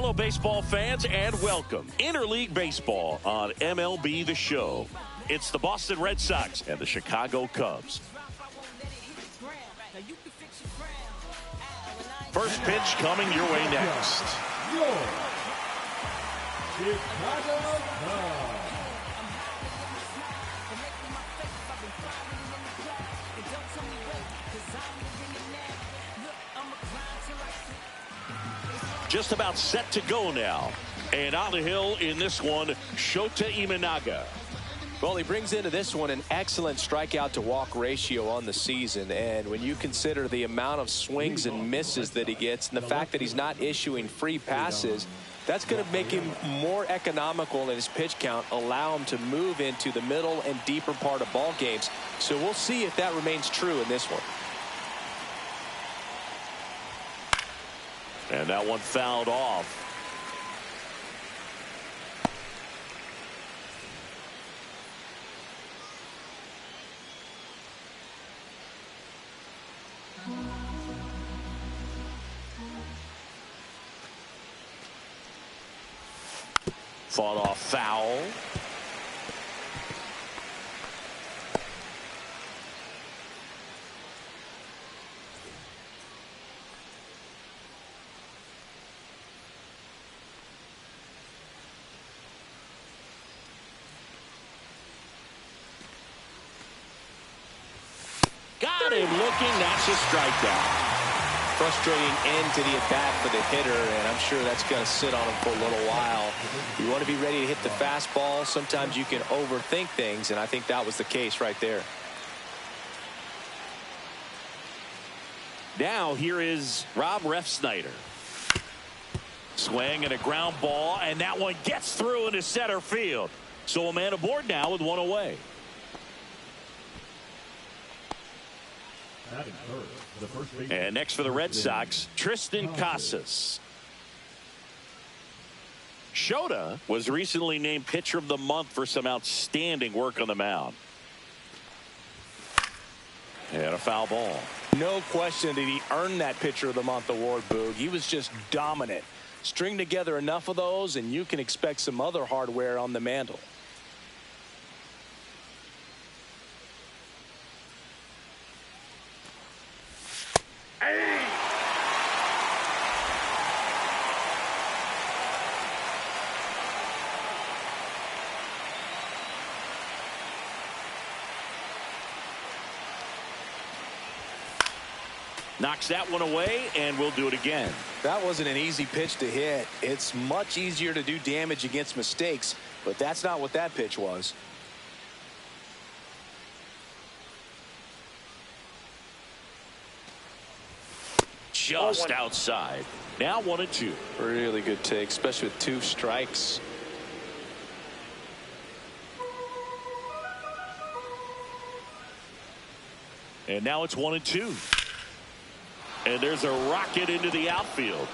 Hello, baseball fans, and welcome. Interleague Baseball on MLB The Show. It's the Boston Red Sox and the Chicago Cubs. First pitch coming your way next. Chicago Cubs. Just about set to go now. And on the hill in this one, Shota Imanaga. Well, he brings into this one an excellent strikeout to walk ratio on the season. And when you consider the amount of swings and misses that he gets and the fact that he's not issuing free passes, that's going to make him more economical in his pitch count, allow him to move into the middle and deeper part of ball games. So we'll see if that remains true in this one. And that one fouled off. Fought off foul. Got him looking. That's a strikeout. Frustrating end to the at-bat for the hitter, and I'm sure that's going to sit on him for a little while. You want to be ready to hit the fastball. Sometimes you can overthink things, and I think that was the case right there. Now here is Rob Refsnyder. Swing and a ground ball, and that one gets through into center field. So a man aboard now with one away. And next for the Red Sox, Tristan Casas. Shota was recently named Pitcher of the Month for some outstanding work on the mound. And a foul ball. No question did he earn that Pitcher of the Month award, Boog. He was just dominant. String together enough of those, and you can expect some other hardware on the mantle. Knocks that one away, and we'll do it again. That wasn't an easy pitch to hit. It's much easier to do damage against mistakes, but that's not what that pitch was. Just outside. Now 1-2. Really good take, especially with 2 strikes. And now it's 1-2. And there's a rocket into the outfield.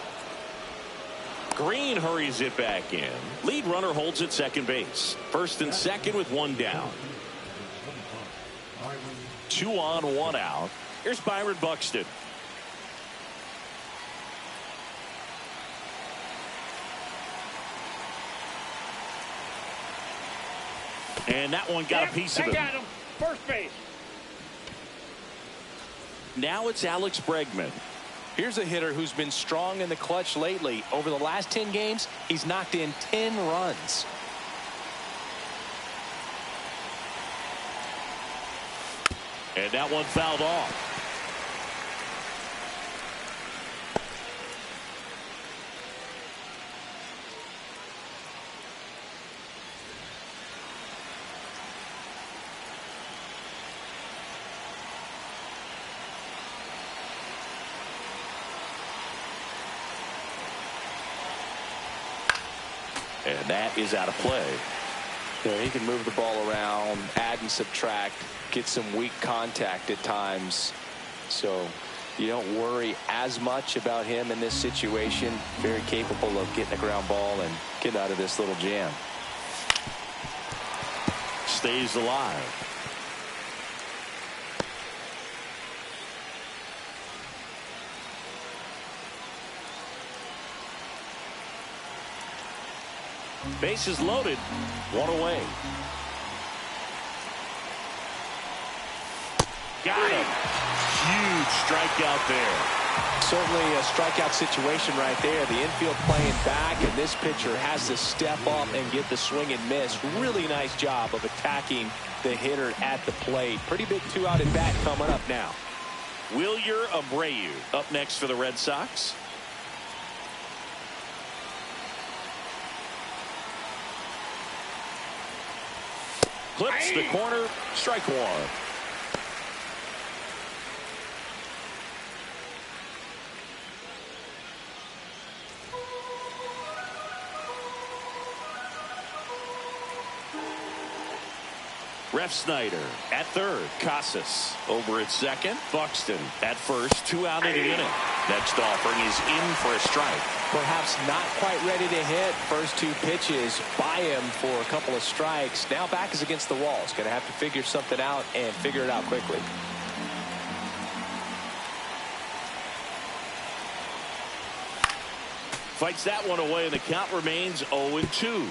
Green hurries it back in. Lead runner holds at second base. First and second with one down. 2 on, 1 out. Here's Byron Buxton. And that one got a piece of it. Got him. First base. Now it's Alex Bregman. Here's a hitter who's been strong in the clutch lately. Over the last 10 games, he's knocked in 10 runs. And that one fouled off. And that is out of play. Yeah, he can move the ball around, add and subtract, get some weak contact at times. So you don't worry as much about him in this situation. Very capable of getting a ground ball and getting out of this little jam. Stays alive. Bases loaded, one away. Got him. Huge strikeout there. Certainly a strikeout situation right there. The infield playing back, and this pitcher has to step up and get the swing and miss. Really nice job of attacking the hitter at the plate. Pretty big 2-out at bat coming up now. Wilyer Abreu up next for the Red Sox. Clips the corner, strike one. Ref Snyder at third. Casas over at second. Buxton at first. 2 out in the inning. Next offering is in for a strike. Perhaps not quite ready to hit. First 2 pitches by him for a couple of strikes. Now back is against the wall. He's going to have to figure something out and figure it out quickly. Fights that one away, and the count remains 0-2.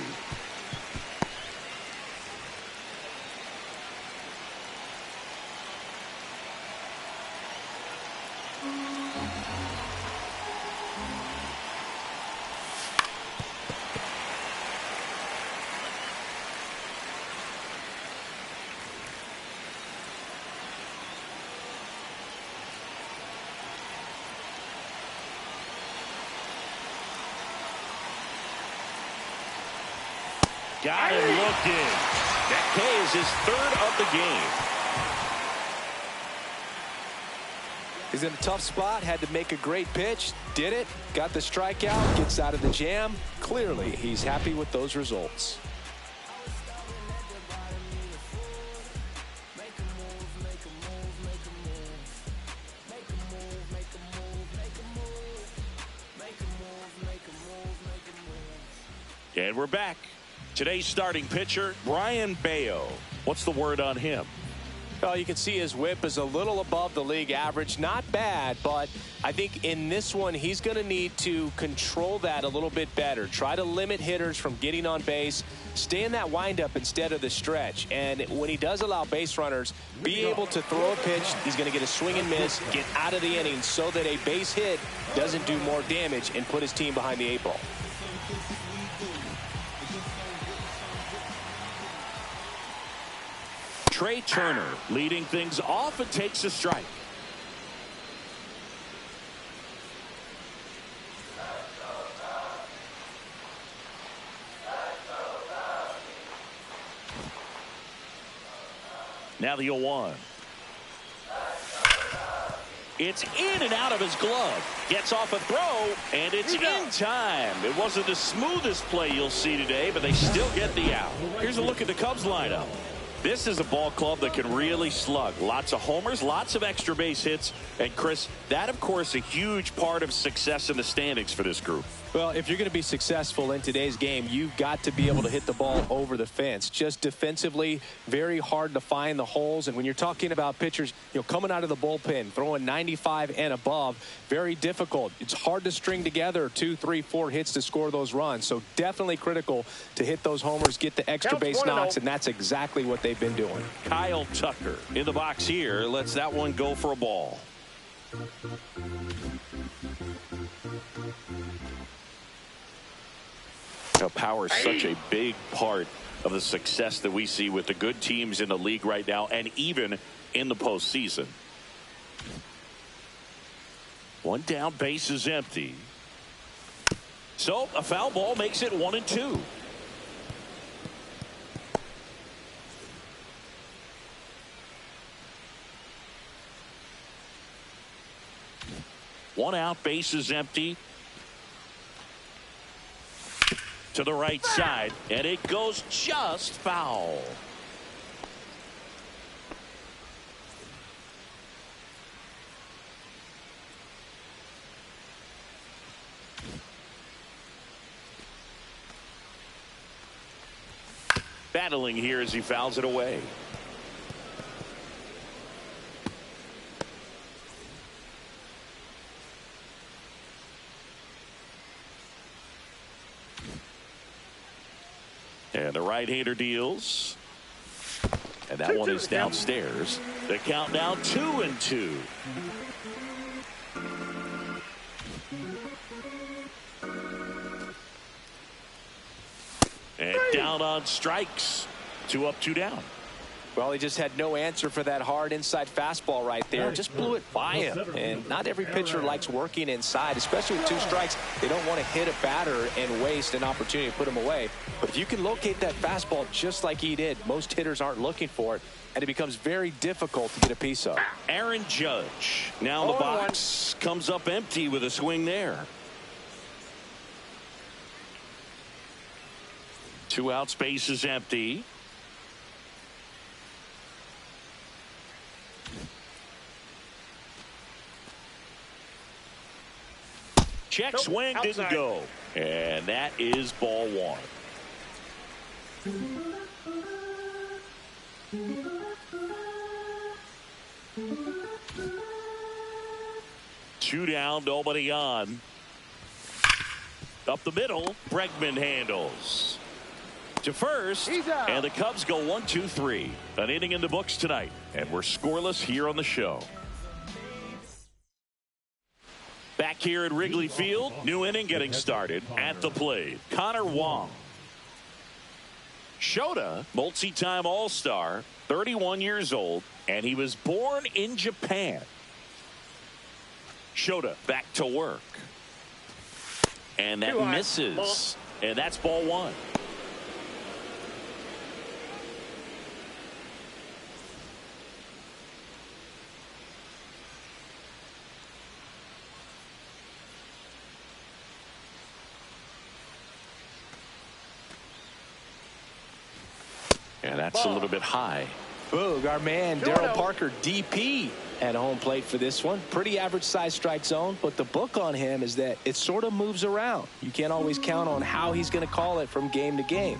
Got him looking. That K is his 3rd of the game. He's in a tough spot. Had to make a great pitch. Did it. Got the strikeout. Gets out of the jam. Clearly, he's happy with those results. And we're back. Today's starting pitcher, Brian Bayo. What's the word on him? Well, you can see his whip is a little above the league average. Not bad, but I think in this one, he's going to need to control that a little bit better. Try to limit hitters from getting on base. Stay in that windup instead of the stretch. And when he does allow base runners, be able to throw a pitch. He's going to get a swing and miss, get out of the inning so that a base hit doesn't do more damage and put his team behind the 8 ball. Trey Turner leading things off and takes a strike. Now the 0-1. It's in and out of his glove. Gets off a throw, and it's in time. It wasn't the smoothest play you'll see today, but they still get the out. Here's a look at the Cubs lineup. This is a ball club that can really slug. Lots of homers, lots of extra base hits. And, Chris, that, of course, a huge part of success in the standings for this group. Well, if you're going to be successful in today's game, you've got to be able to hit the ball over the fence. Just defensively, very hard to find the holes. And when you're talking about pitchers, coming out of the bullpen, throwing 95 and above, very difficult. It's hard to string together 2, 3, 4 hits to score those runs. So definitely critical to hit those homers, get the extra base knocks, and that's exactly what they've been doing. Kyle Tucker in the box here lets that one go for a ball. Power is such a big part of the success that we see with the good teams in the league right now and even in the postseason. One down, base is empty. So a foul ball makes it 1-2. One out, base is empty. To the right side, and it goes just foul. Battling here as he fouls it away. And the right-hander deals. And that one is downstairs. The count now 2-2. And down on strikes. 2 up, 2 down. Well, he just had no answer for that hard inside fastball right there. Just blew it by him. And not every pitcher likes working inside, especially with 2 strikes. They don't want to hit a batter and waste an opportunity to put him away. But if you can locate that fastball just like he did, most hitters aren't looking for it, and it becomes very difficult to get a piece of. Aaron Judge now in the box. Comes up empty with a swing there. 2 out, space is empty. Check swing, didn't go. And that is ball 1. Two down, nobody on. Up the middle, Bregman handles. To first, and the Cubs go 1-2-3. An inning in the books tonight, and we're scoreless here on the show. Back here at Wrigley Field, new inning getting started. At the plate, Connor Wong. Shota, multi-time All-Star, 31 years old, and he was born in Japan. Shota back to work. And that misses. And that's ball 1. And that's a little bit high. Boog, our man Darryl Parker, DP, at home plate for this one. Pretty average size strike zone, but the book on him is that it sort of moves around. You can't always count on how he's going to call it from game to game.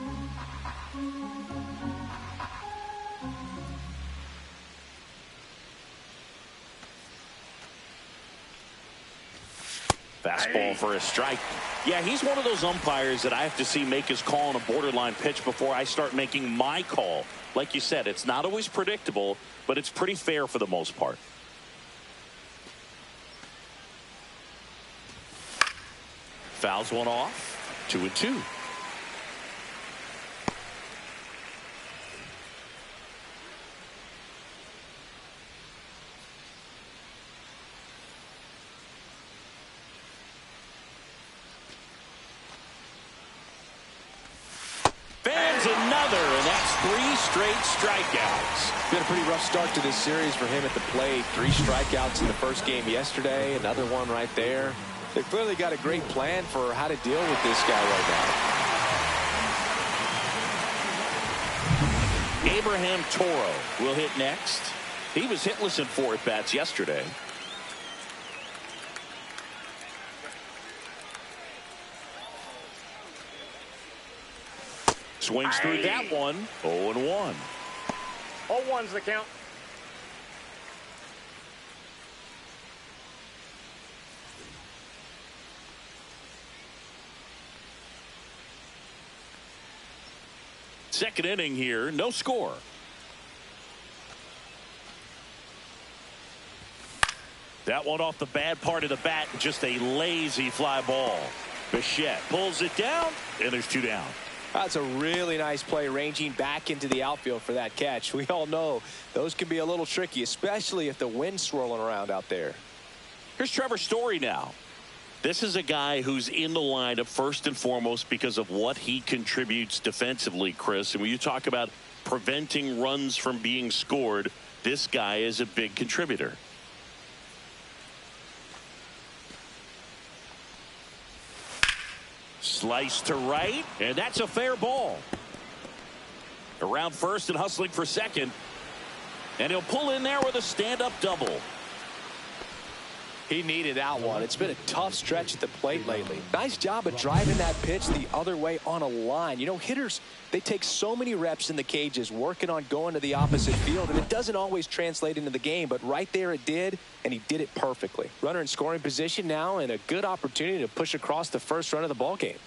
Fastball for a strike. Yeah, he's one of those umpires that I have to see make his call on a borderline pitch before I start making my call. Like you said, it's not always predictable, but it's pretty fair for the most part. Fouls one off. 2-2. And that's 3 straight strikeouts. Been a pretty rough start to this series for him at the plate. 3 strikeouts in the first game yesterday. Another one right there. They clearly got a great plan for how to deal with this guy right now. Abraham Toro will hit next. He was hitless in 4 at-bats yesterday. Swings through that one. 0-1. 0-1's the count. Second inning here, no score. That one off the bad part of the bat, just a lazy fly ball. Bichette pulls it down, and there's 2 down. That's a really nice play, ranging back into the outfield for that catch. We all know those can be a little tricky, especially if the wind's swirling around out there. Here's Trevor Story now. This is a guy who's in the lineup first and foremost because of what he contributes defensively, Chris. And when you talk about preventing runs from being scored, this guy is a big contributor. Slice to right, and that's a fair ball. Around first and hustling for second. And he'll pull in there with a stand-up double. He needed that one. It's been a tough stretch at the plate lately. Nice job of driving that pitch the other way on a line. You know, hitters, they take so many reps in the cages working on going to the opposite field, and it doesn't always translate into the game, but right there it did, and he did it perfectly. Runner in scoring position now, and a good opportunity to push across the first run of the ball game.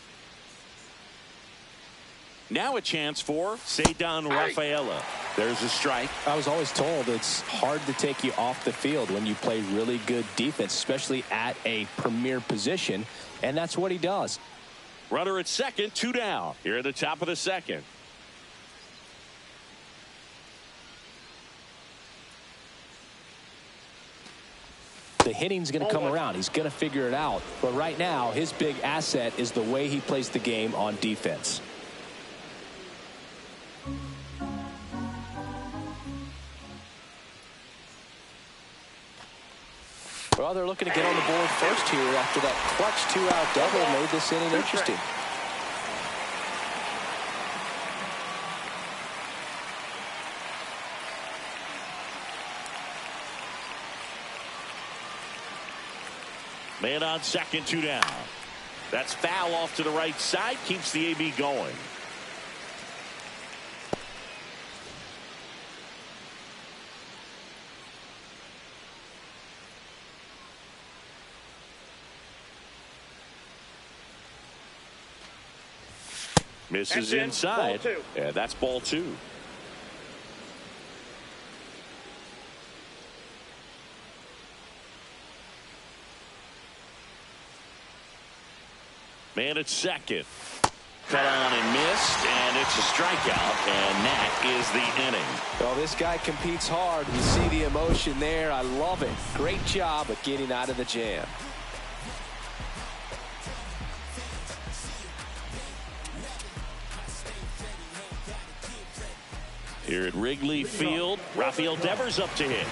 Now a chance for Cedar Rafaela. There's a strike. I was always told it's hard to take you off the field when you play really good defense, especially at a premier position, and that's what he does. Runner at second, 2 down. Here at the top of the second. The hitting's going to come around. He's going to figure it out. But right now, his big asset is the way he plays the game on defense. Well, they're looking to get on the board first here after that clutch 2-out double made this inning interesting. Man on second, 2 down. That's foul off to the right side. Keeps the AB going. Misses inside. Yeah, that's ball 2. Man at second. Cut on and missed, and it's a strikeout, and that is the inning. Well, this guy competes hard. You see the emotion there. I love it. Great job of getting out of the jam. Here at Wrigley Field, Rafael Devers up to hit.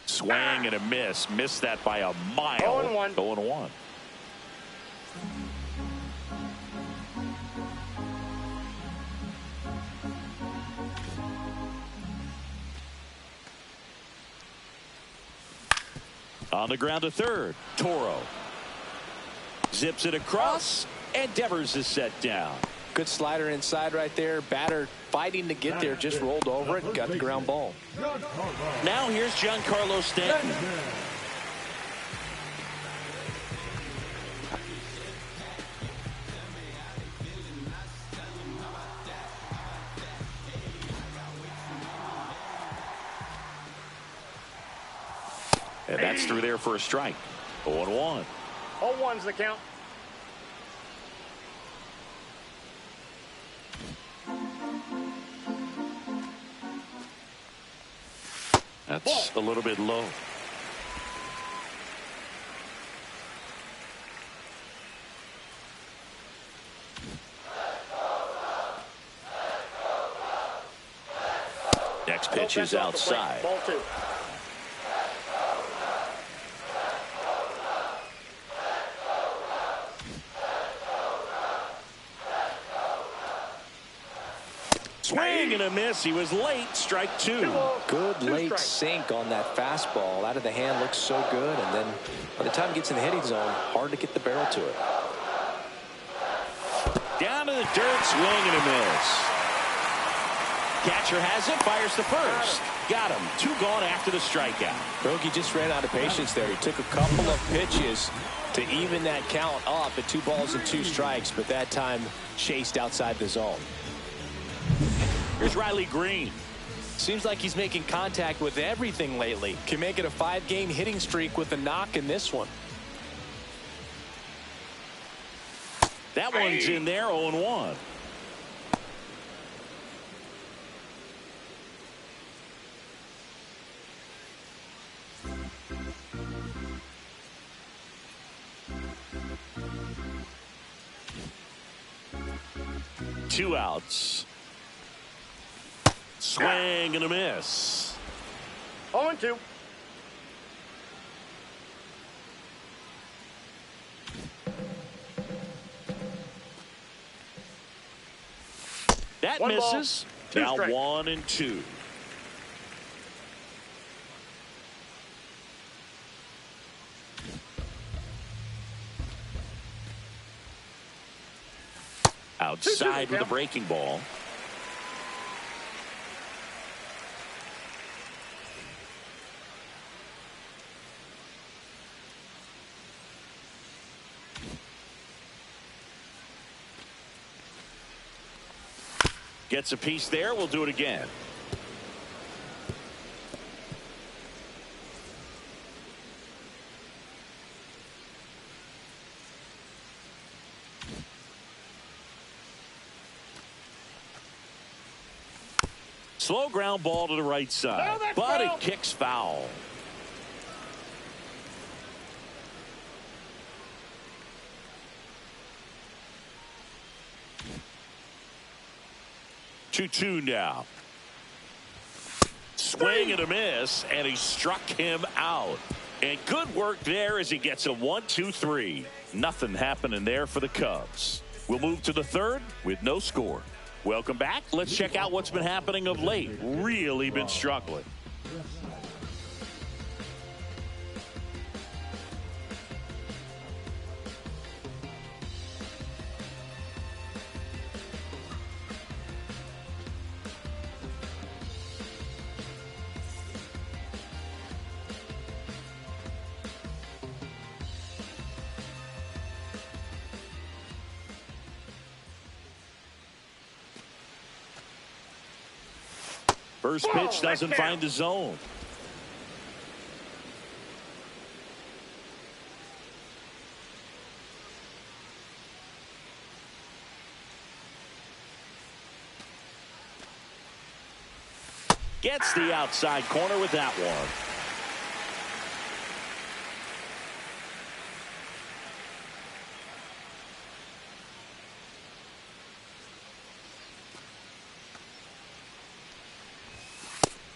Swing and a miss. Missed that by a mile. 0-1. 0-1. On the ground to third. Toro zips it across, and Devers is set down. Good slider inside right there. Batter fighting to get there, just rolled over it and got the ground ball. Now here's Giancarlo Stanton. And that's through there for a strike. 0-1. 0-1's the count. That's a little bit low. Next pitch is outside. Ball 2. Swing and a miss. He was late. Strike 2. Good late sink on that fastball. Out of the hand looks so good, and then by the time it gets in the hitting zone, hard to get the barrel to it. Down to the dirt. Swing and a miss. Catcher has it. Fires to first. Got him. 2 gone after the strikeout. Bogey just ran out of patience there. He took a couple of pitches to even that count up at 2 balls and 2 strikes, but that time chased outside the zone. Here's Riley Green. Seems like he's making contact with everything lately. Can make it a 5-game hitting streak with a knock in this one. That one's in there. 0-1. Two outs. Swing and a miss. 0-2. That One misses. ball, 2 Now strikes. 1-2. Outside with a breaking ball. Gets a piece there. We'll do it again. Slow ground ball to the right side, but it kicks foul. Two now. Swing and a miss, and he struck him out. And good work there as he gets a 1-2-3. Nothing happening there for the Cubs. We'll move to the third with no score. Welcome back. Let's check out what's been happening of late. Really been struggling. First pitch doesn't find the zone. Gets the outside corner with that one.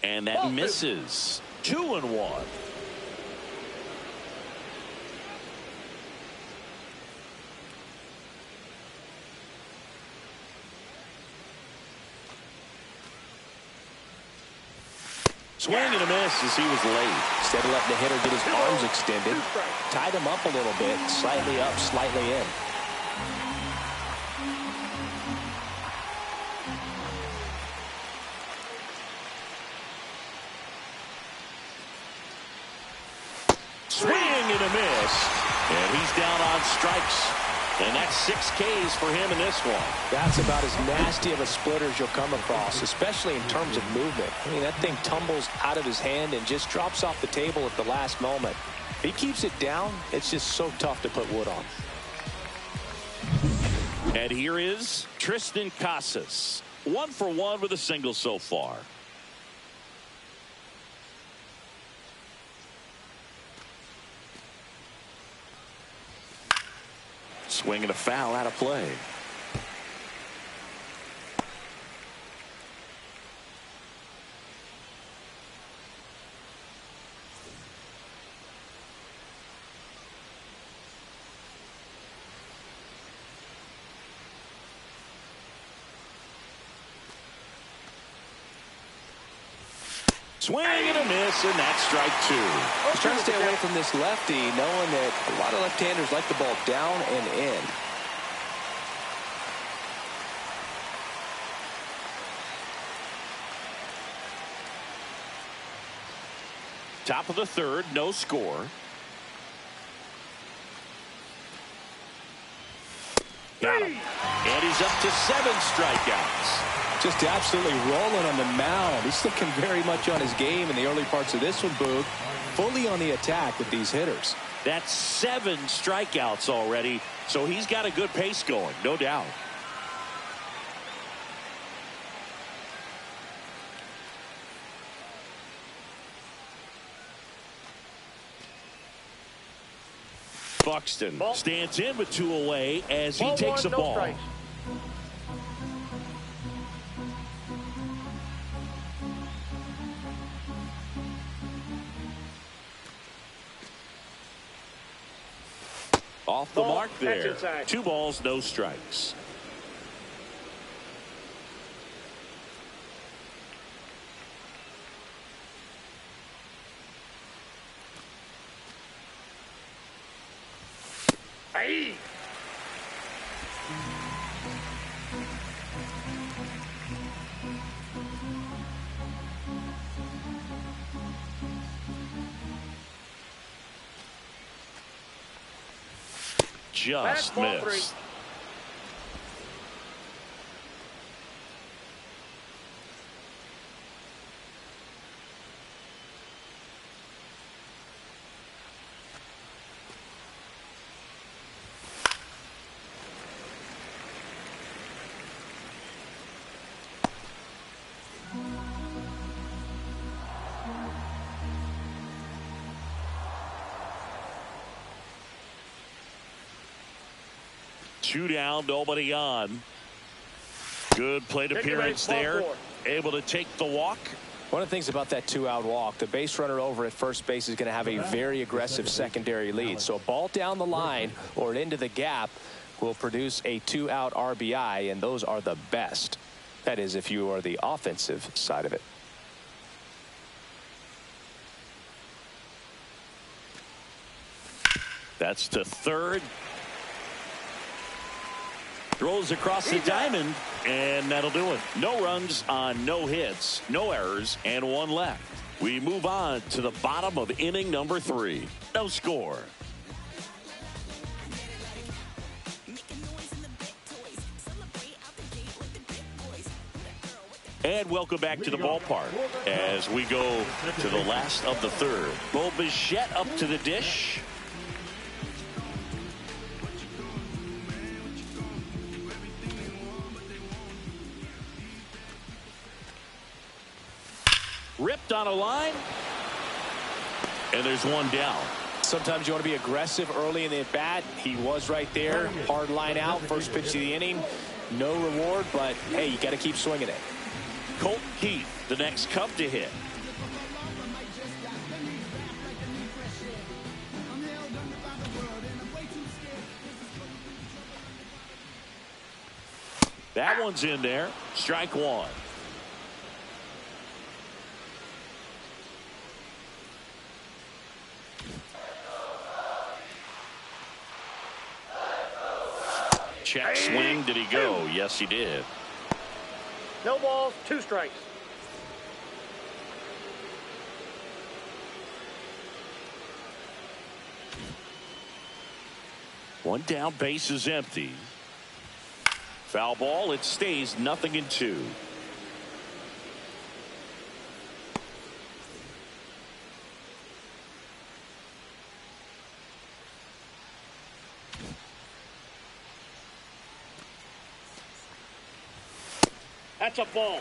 And that misses. 2-1. Swing and a miss as he was late. Instead of letting the hitter get his arms extended, tied him up a little bit, slightly up, slightly in. Swing and a miss. And he's down on strikes. And that's 6 Ks for him in this one. That's about as nasty of a splitter as you'll come across, especially in terms of movement. I mean, that thing tumbles out of his hand and just drops off the table at the last moment. If he keeps it down, it's just so tough to put wood on. And here is Tristan Casas. 1 for 1 with a single so far. Swing and a foul out of play. Swing and a miss, and that's strike 2. He's trying to stay away from this lefty, knowing that a lot of left-handers like the ball down and in. Top of the third, no score. Got him. And he's up to 7 strikeouts. Just absolutely rolling on the mound. He's looking very much on his game in the early parts of this one, Boog. Fully on the attack with these hitters. That's 7 strikeouts already, so he's got a good pace going, no doubt. Buxton stands in with 2 away as he takes a ball. Strikes. Off the mark there. 2 balls, no strikes. Hey. Just missed. 2 down, nobody on. Good plate appearance there. Able to take the walk. One of the things about that 2-out walk, the base runner over at first base is going to have a very aggressive secondary lead. So a ball down the line or into the gap will produce a 2-out RBI, and those are the best. That is, if you are the offensive side of it. That's to third. Throws across the diamond, and that'll do it. No runs on no hits, no errors, and 1 left. We move on to the bottom of inning number 3. No score. And welcome back to the ballpark as we go to the last of the third. Bo Bichette up to the dish. Ripped on a line. And there's 1 down. Sometimes you want to be aggressive early in the at bat. He was right there. Hard line out. First pitch of the inning. No reward, but hey, you got to keep swinging it. Colt Keith, the next Cub to hit. That one's in there. Strike 1. Check swing. Did he go? Yes, he did. No balls, 2 strikes. One down, base is empty. Foul ball. It stays 0-2. That's a ball.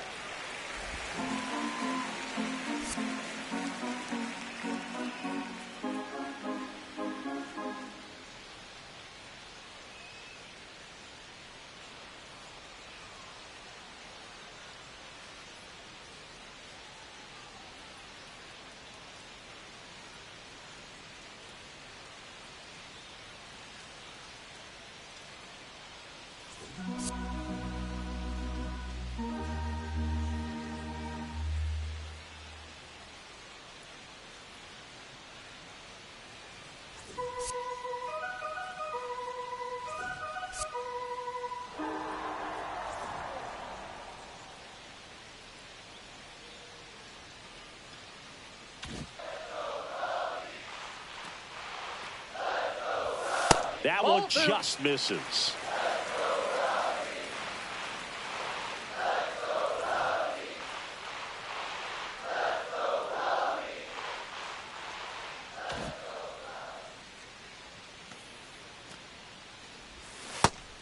That one just misses.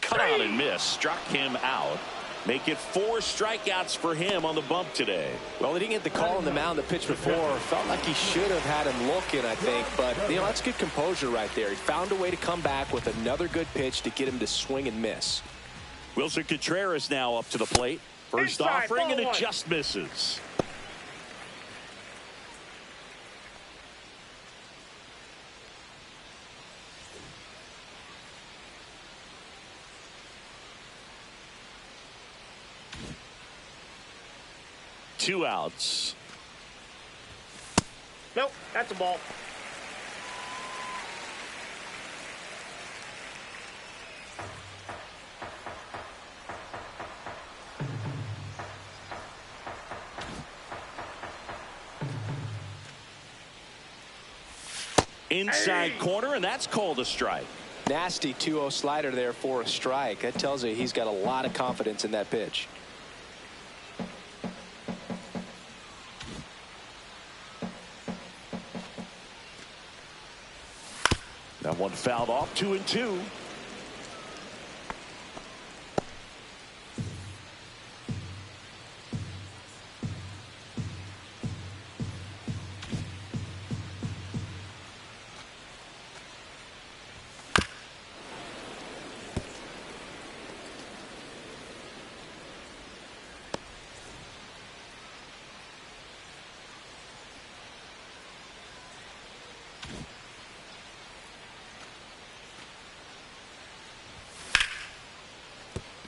Cut out and miss. Struck him out. Make it 4 strikeouts for him on the bump today. Well, he didn't get the call on the mound the pitch before. Felt like he should have had him looking, I think. But, you know, that's good composure right there. He found a way to come back with another good pitch to get him to swing and miss. Wilson Contreras now up to the plate. First offering, and it just misses. Two outs. Nope, that's a ball. Inside corner, and that's called a strike. Nasty 2-0 slider there for a strike. That tells you he's got a lot of confidence in that pitch. That one fouled off. 2-2.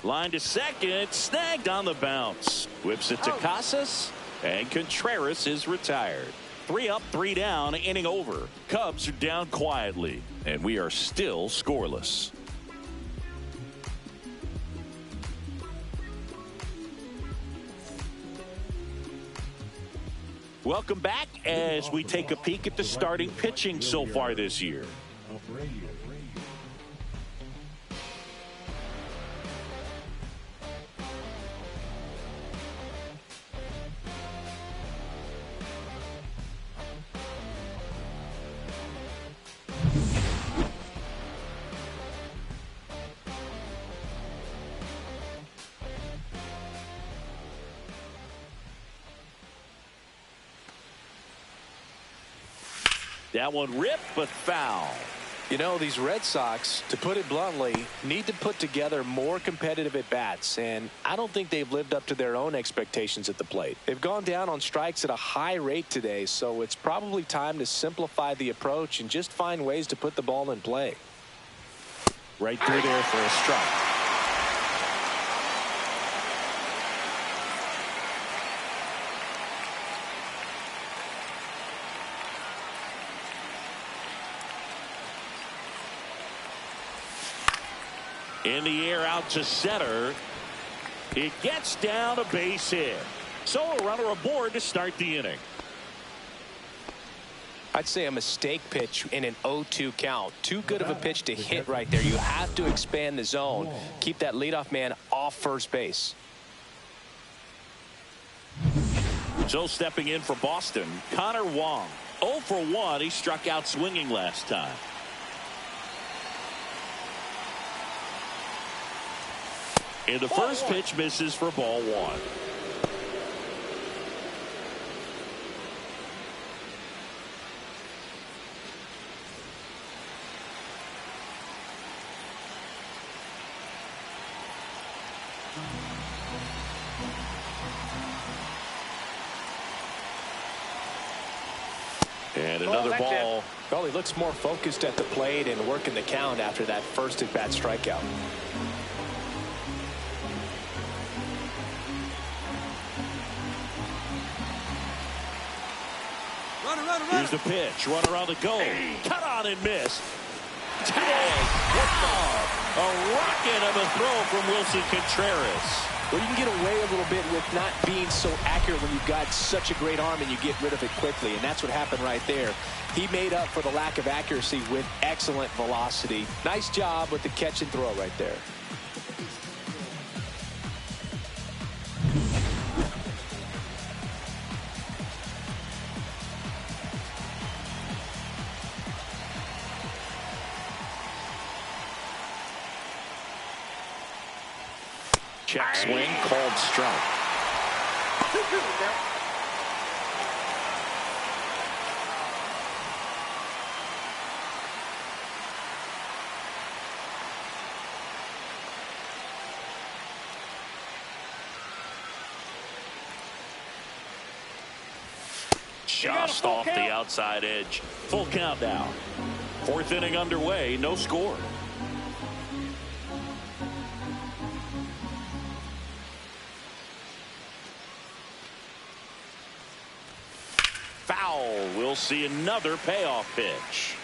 Line to second, snagged on the bounce. Whips it to Casas, and Contreras is retired. 3 up, 3 down, inning over. Cubs are down quietly, and we are still scoreless. Welcome back as we take a peek at the starting pitching so far this year. That one ripped, but foul. You know, these Red Sox, to put it bluntly, need to put together more competitive at-bats, and I don't think they've lived up to their own expectations at the plate. They've gone down on strikes at a high rate today, so it's probably time to simplify the approach and just find ways to put the ball in play. Right through there for a strike. In the air out to center. It gets down a base hit. So a runner aboard to start the inning. I'd say a mistake pitch in an 0-2 count. Too good of a pitch to hit right there. You have to expand the zone. Keep that leadoff man off first base. So stepping in for Boston, Connor Wong. 0 for 1. He struck out swinging last time. And the first pitch misses for ball 1. And another ball. Well, he looks more focused at the plate and working the count after that first at-bat strikeout. Here's the pitch. Runner on the go. Cut on and miss. Tag. Wow. A rocket of a throw from Wilson Contreras. Well, you can get away a little bit with not being so accurate when you've got such a great arm and you get rid of it quickly. And that's what happened right there. He made up for the lack of accuracy with excellent velocity. Nice job with the catch and throw right there. Check swing, called strike. Just off the outside edge. Full count now. 4th inning underway, no score. Foul. We'll see another payoff pitch.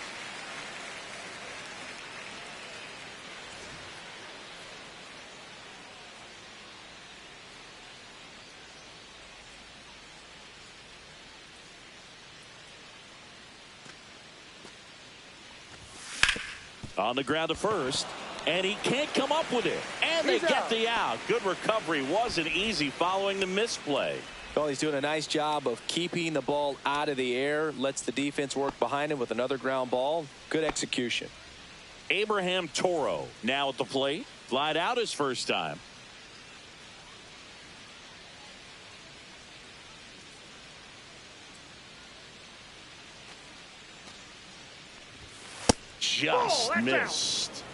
On the ground to first, and he can't come up with it. And they get the out. Good recovery. Wasn't easy following the misplay. Well, he's doing a nice job of keeping the ball out of the air. Lets the defense work behind him with another ground ball. Good execution. Abraham Toro now at the plate. Flied out his first time. Just missed.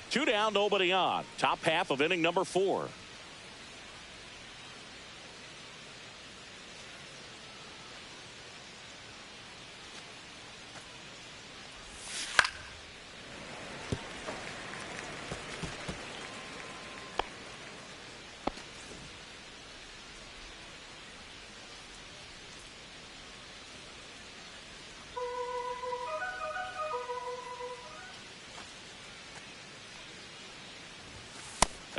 Two down, nobody on. Top half of inning number 4.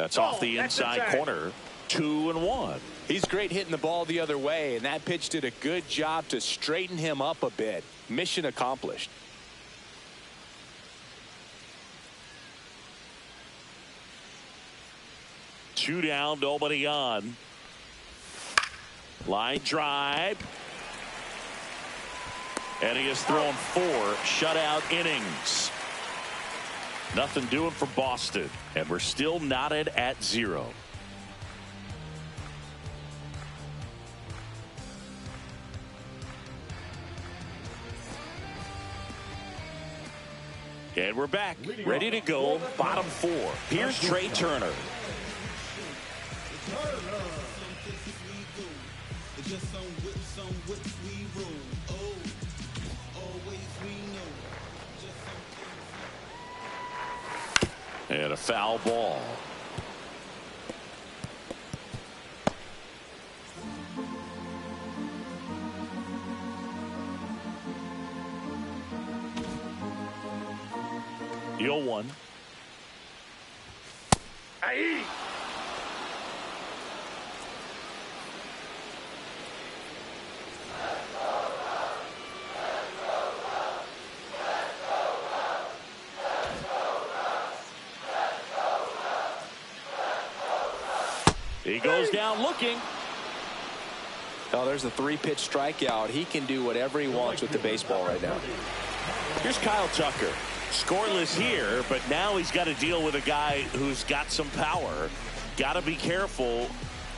That's off the inside corner. 2-1. He's great hitting the ball the other way, and that pitch did a good job to straighten him up a bit. Mission accomplished. Two down, nobody on. Line drive. And he has thrown 4 shutout innings. Nothing doing for Boston. And we're still knotted at 0. And we're back, ready to go, bottom 4. Here's Trey Turner. And a foul ball. The 0-1. Aye. He goes down looking. Oh, there's a 3-pitch strikeout. He can do whatever he wants with the baseball right now. Here's Kyle Tucker. Scoreless here, but now he's got to deal with a guy who's got some power. Got to be careful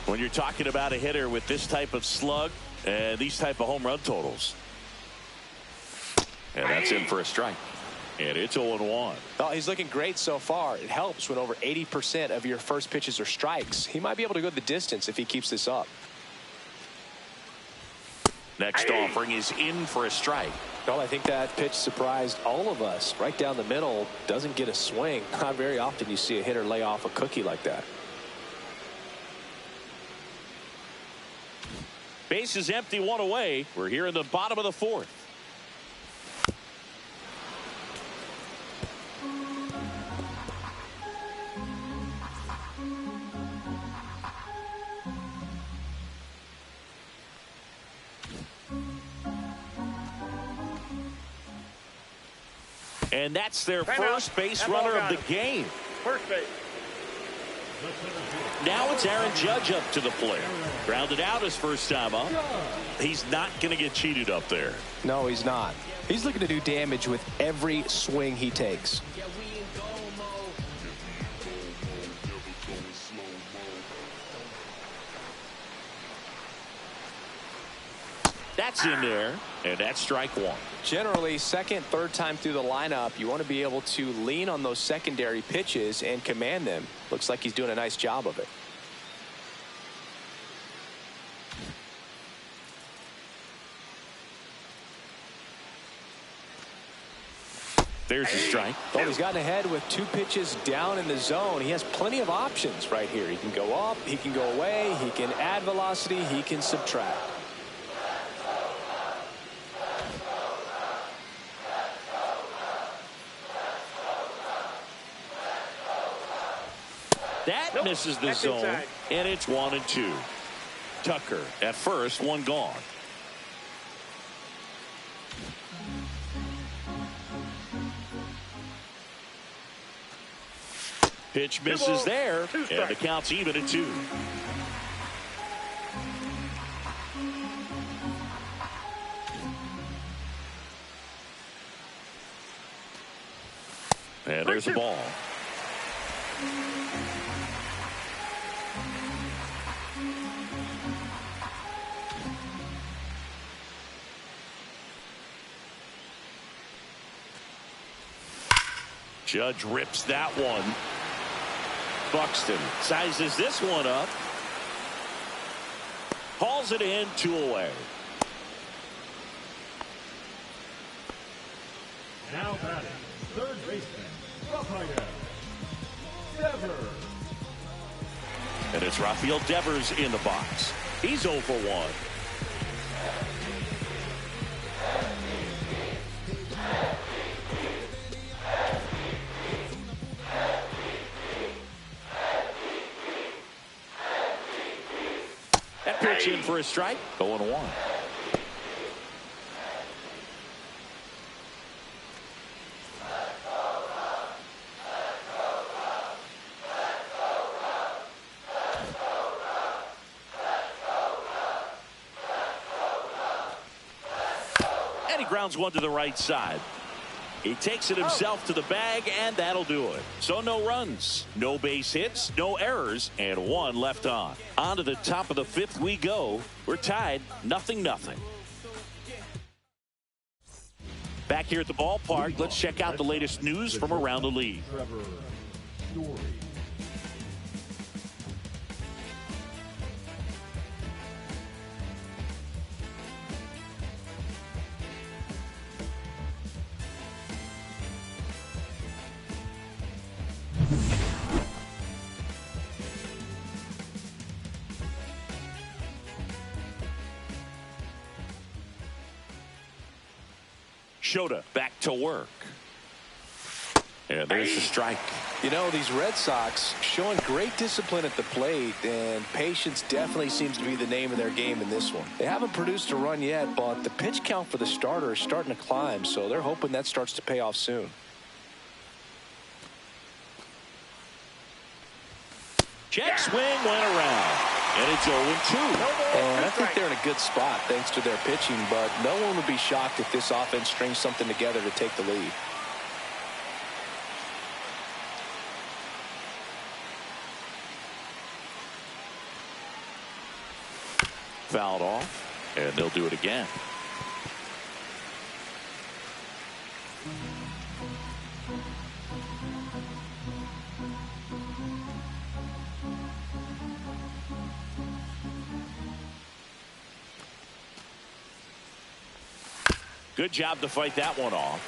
when you're talking about a hitter with this type of slug and these type of home run totals. And that's in for a strike. And it's 0-1. Oh, he's looking great so far. It helps when over 80% of your first pitches are strikes. He might be able to go the distance if he keeps this up. Next offering is in for a strike. Well, I think that pitch surprised all of us. Right down the middle, doesn't get a swing. Not very often you see a hitter lay off a cookie like that. Base is empty, 1 away. We're here in the bottom of the 4th. And that's their first base runner of the game. First base. Now it's Aaron Judge up to the plate. Grounded out his first time up. He's not going to get cheated up there. No, he's not. He's looking to do damage with every swing he takes. That's in there, and that's strike 1. Generally, second, third time through the lineup, you want to be able to lean on those secondary pitches and command them. Looks like he's doing a nice job of it. There's a strike. Oh, he's gotten ahead with 2 pitches down in the zone. He has plenty of options right here. He can go up, he can go away, he can add velocity, he can subtract. That misses the zone, and it's 1-2. Tucker at first, 1 gone. Pitch misses there, and the count's even at 2. And there's the ball. Judge rips that one. Buxton sizes this one up. Hauls it in, 2 away. Now batting, third baseman, Rafael Devers. And it's Rafael Devers in the box. He's 0 for 1. That pitch in for a strike. 0-1. And he grounds one to the right side. He takes it himself to the bag, and that'll do it. So no runs, no base hits, no errors, and one left on. On to the top of the fifth we go. We're tied 0-0. Back here at the ballpark, let's check out the latest news from around the league. Shota back to work. And there's the strike. You know, these Red Sox showing great discipline at the plate, and patience definitely seems to be the name of their game in this one. They haven't produced a run yet, but the pitch count for the starter is starting to climb, so they're hoping that starts to pay off soon. Check swing went around. And it's 0-2. And I think they're in a good spot thanks to their pitching, but no one would be shocked if this offense strings something together to take the lead. Fouled off, and they'll do it again. Good job to fight that one off.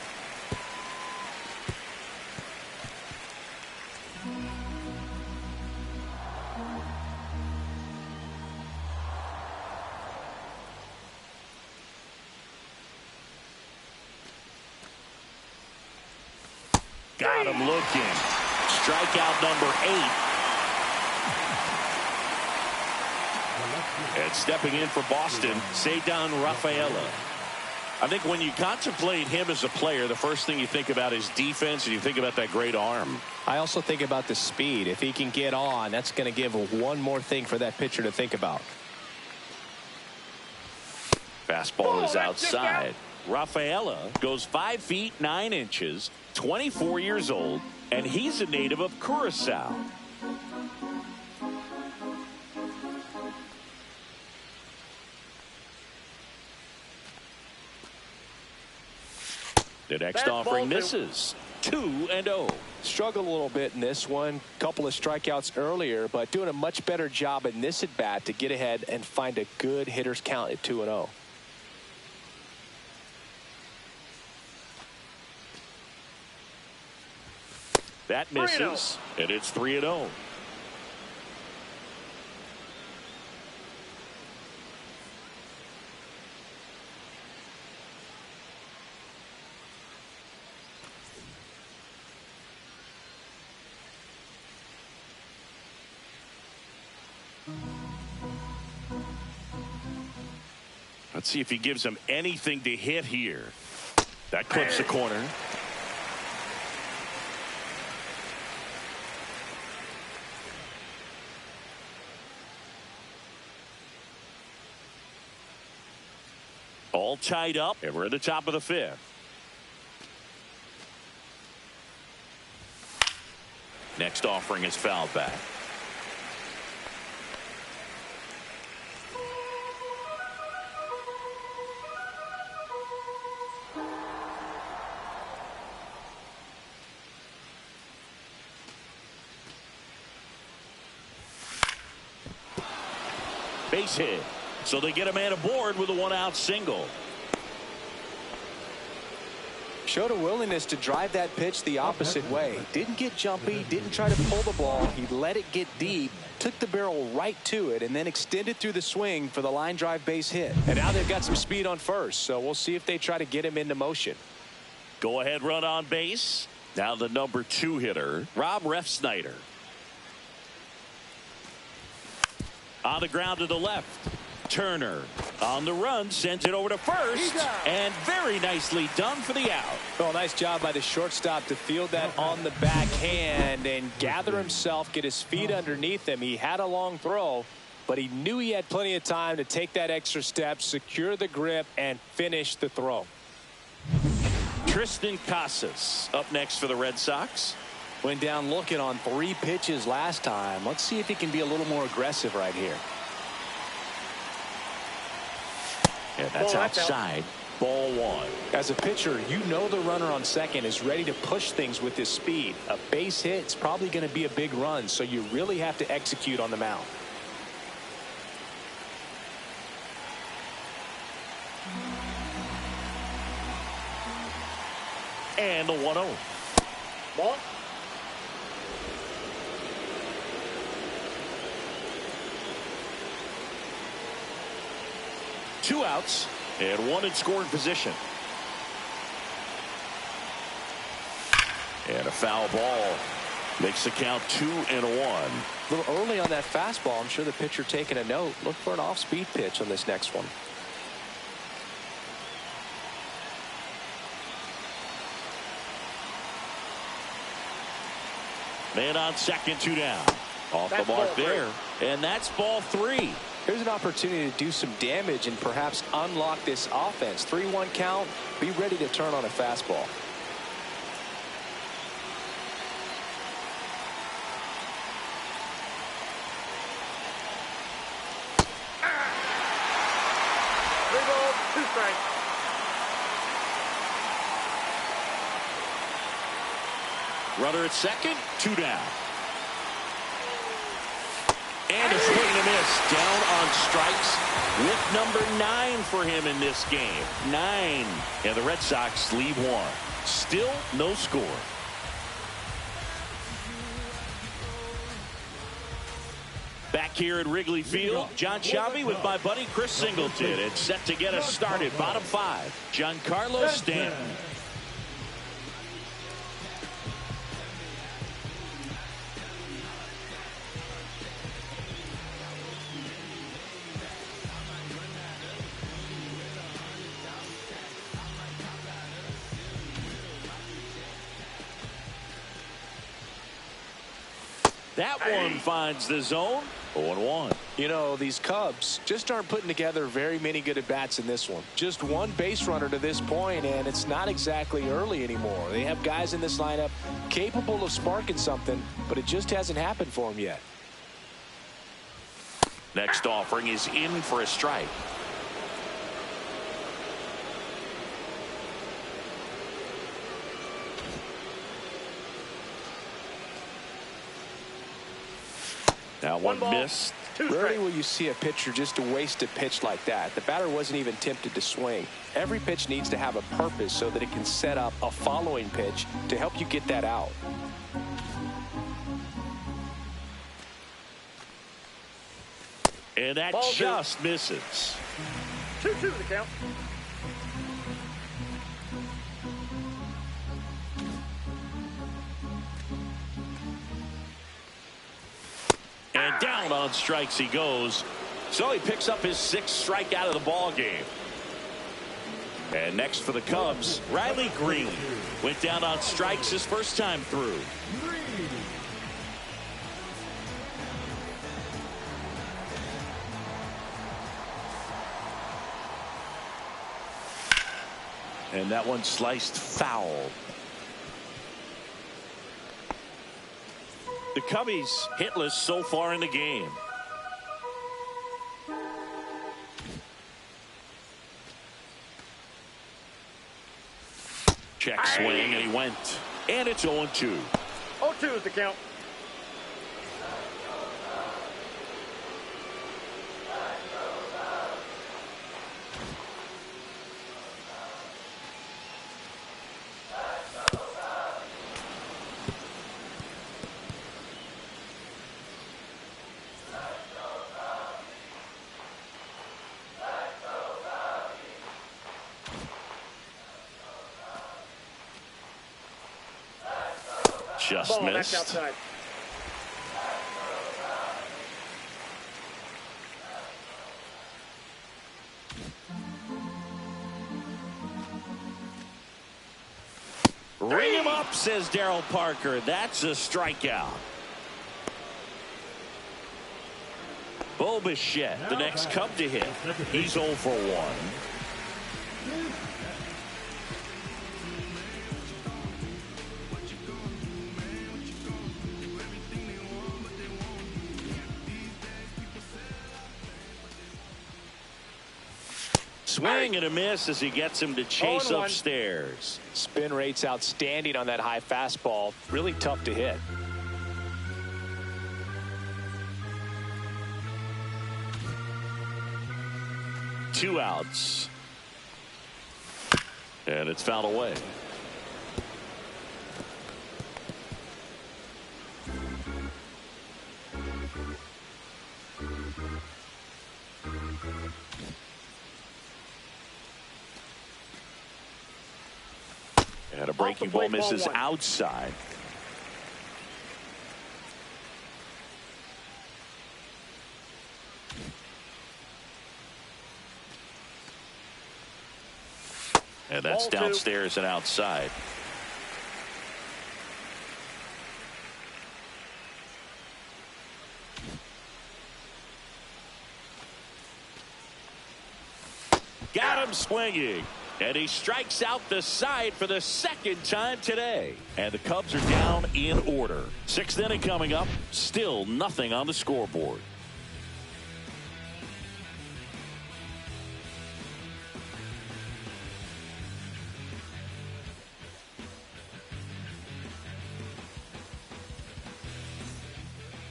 Got him looking. Strikeout number 8. And stepping in for Boston, Cedar Rafaela. I think when you contemplate him as a player, the first thing you think about is defense, and you think about that great arm. I also think about the speed. If he can get on, that's going to give one more thing for that pitcher to think about. Fastball is outside. Rafaela goes 5 feet 9 inches, 24 years old, and he's a native of Curacao. The next offering misses. 2-0. Struggled a little bit in this one. Couple of strikeouts earlier, but doing a much better job in this at bat to get ahead and find a good hitter's count at 2-0. That misses, and it's 3-0. Let's see if he gives him anything to hit here. That clips the corner. All tied up, and we're at the top of the fifth. Next offering is fouled back. Base hit. So they get a man aboard with a 1-out single. Showed a willingness to drive that pitch the opposite way. Didn't get jumpy, didn't try to pull the ball. He let it get deep, took the barrel right to it, and then extended through the swing for the line drive base hit. And now they've got some speed on first, so we'll see if they try to get him into motion. Go ahead run on base. Now the number 2 hitter, Rob Refsnyder. On the ground to the left. Turner on the run, sends it over to first, and very nicely done for the out. Well, nice job by the shortstop to field that on the backhand and gather himself, get his feet underneath him. He had a long throw, but he knew he had plenty of time to take that extra step, secure the grip, and finish the throw. Tristan Casas up next for the Red Sox. Went down looking on 3 pitches last time. Let's see if he can be a little more aggressive right here. And that's outside. Ball 1. As a pitcher, you know the runner on second is ready to push things with his speed. A base hit is probably going to be a big run, so you really have to execute on the mound. And the 1-0. Ball. Two outs and one in scoring position. And a foul ball makes the count 2-1. A little early on that fastball. I'm sure the pitcher taking a note. Look for an off-speed pitch on this next one. Man on second, 2 down. Off the mark there. And that's ball 3. Here's an opportunity to do some damage and perhaps unlock this offense. 3-1 count. Be ready to turn on a fastball. Three balls, 2 strikes. Runner at second, 2 down. And a swing and a miss. Down on strikes with number 9 for him in this game. 9. And the Red Sox lead 1. Still no score. Back here at Wrigley Field, John Shabby with my buddy Chris Singleton. It's set to get us started. Bottom 5. Giancarlo Stanton. That one finds the zone. 0-1. You know, these Cubs just aren't putting together very many good at-bats in this one. Just one base runner to this point, and it's not exactly early anymore. They have guys in this lineup capable of sparking something, but it just hasn't happened for them yet. Next offering is in for a strike. That one missed. Rarely will you see a pitcher just waste a pitch like that. The batter wasn't even tempted to swing. Every pitch needs to have a purpose so that it can set up a following pitch to help you get that out. And that just misses. 2-2 the count. And down on strikes he goes. So he picks up his 6th strikeout of the ball game. And next for the Cubs, Riley Green went down on strikes his first time through. And that one sliced foul. The Cubbies hitless so far in the game. Check swing, and he went. And it's 0-2. 0-2 is the count. Just missed. Outside. Ring him up, says Darryl Parker. That's a strikeout. Bo Bichette, the next Cub to hit. He's 0 for 1. Swing and a miss as he gets him to chase upstairs. Spin rate's outstanding on that high fastball. Really tough to hit. Two outs. And it's fouled away. And a breaking ball misses outside. And that's downstairs and outside. Got him swinging. And he strikes out the side for the second time today. And the Cubs are down in order. Sixth inning coming up. Still nothing on the scoreboard.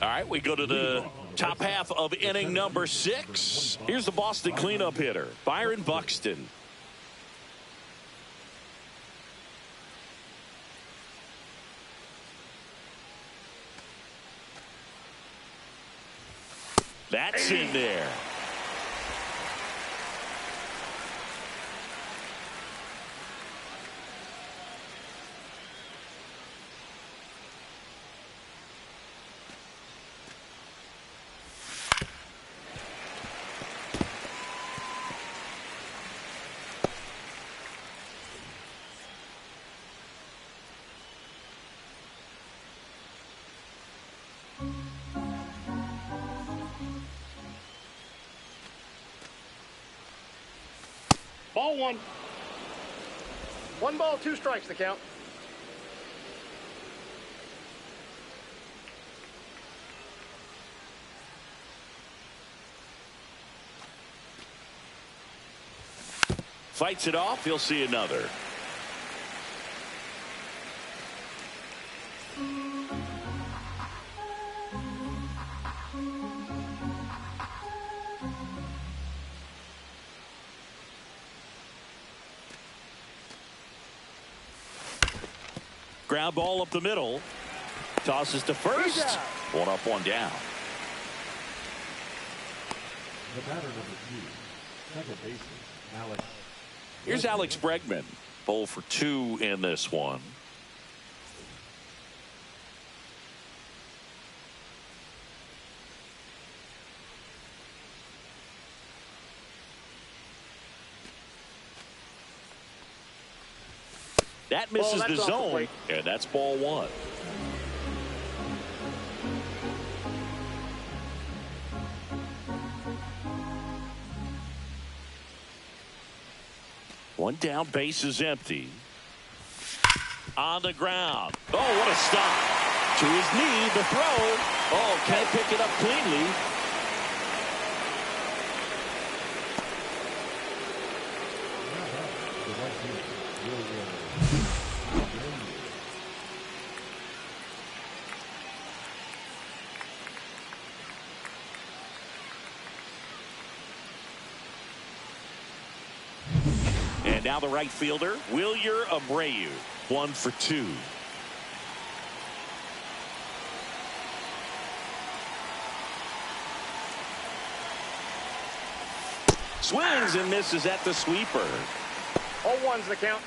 All right, we go to the top half of inning number 6. Here's the Boston cleanup hitter, Byron Buxton. That's in there. Ball 1. 1 ball, 2 strikes the count. Fights it off. He'll see another. Ground ball up the middle. Tosses to first. 1 up, 1 down. The batter number 2, second baseman, Alex. Here's Alex Bregman. 0 for 2 in this one. That misses the zone, and that's ball 1. One down, base is empty. On the ground. Oh, what a stop. To his knee, the throw. Oh, can't pick it up cleanly. And now the right fielder, Wilyer Abreu, 1 for 2. Swings and misses at the sweeper. 0-1's the count.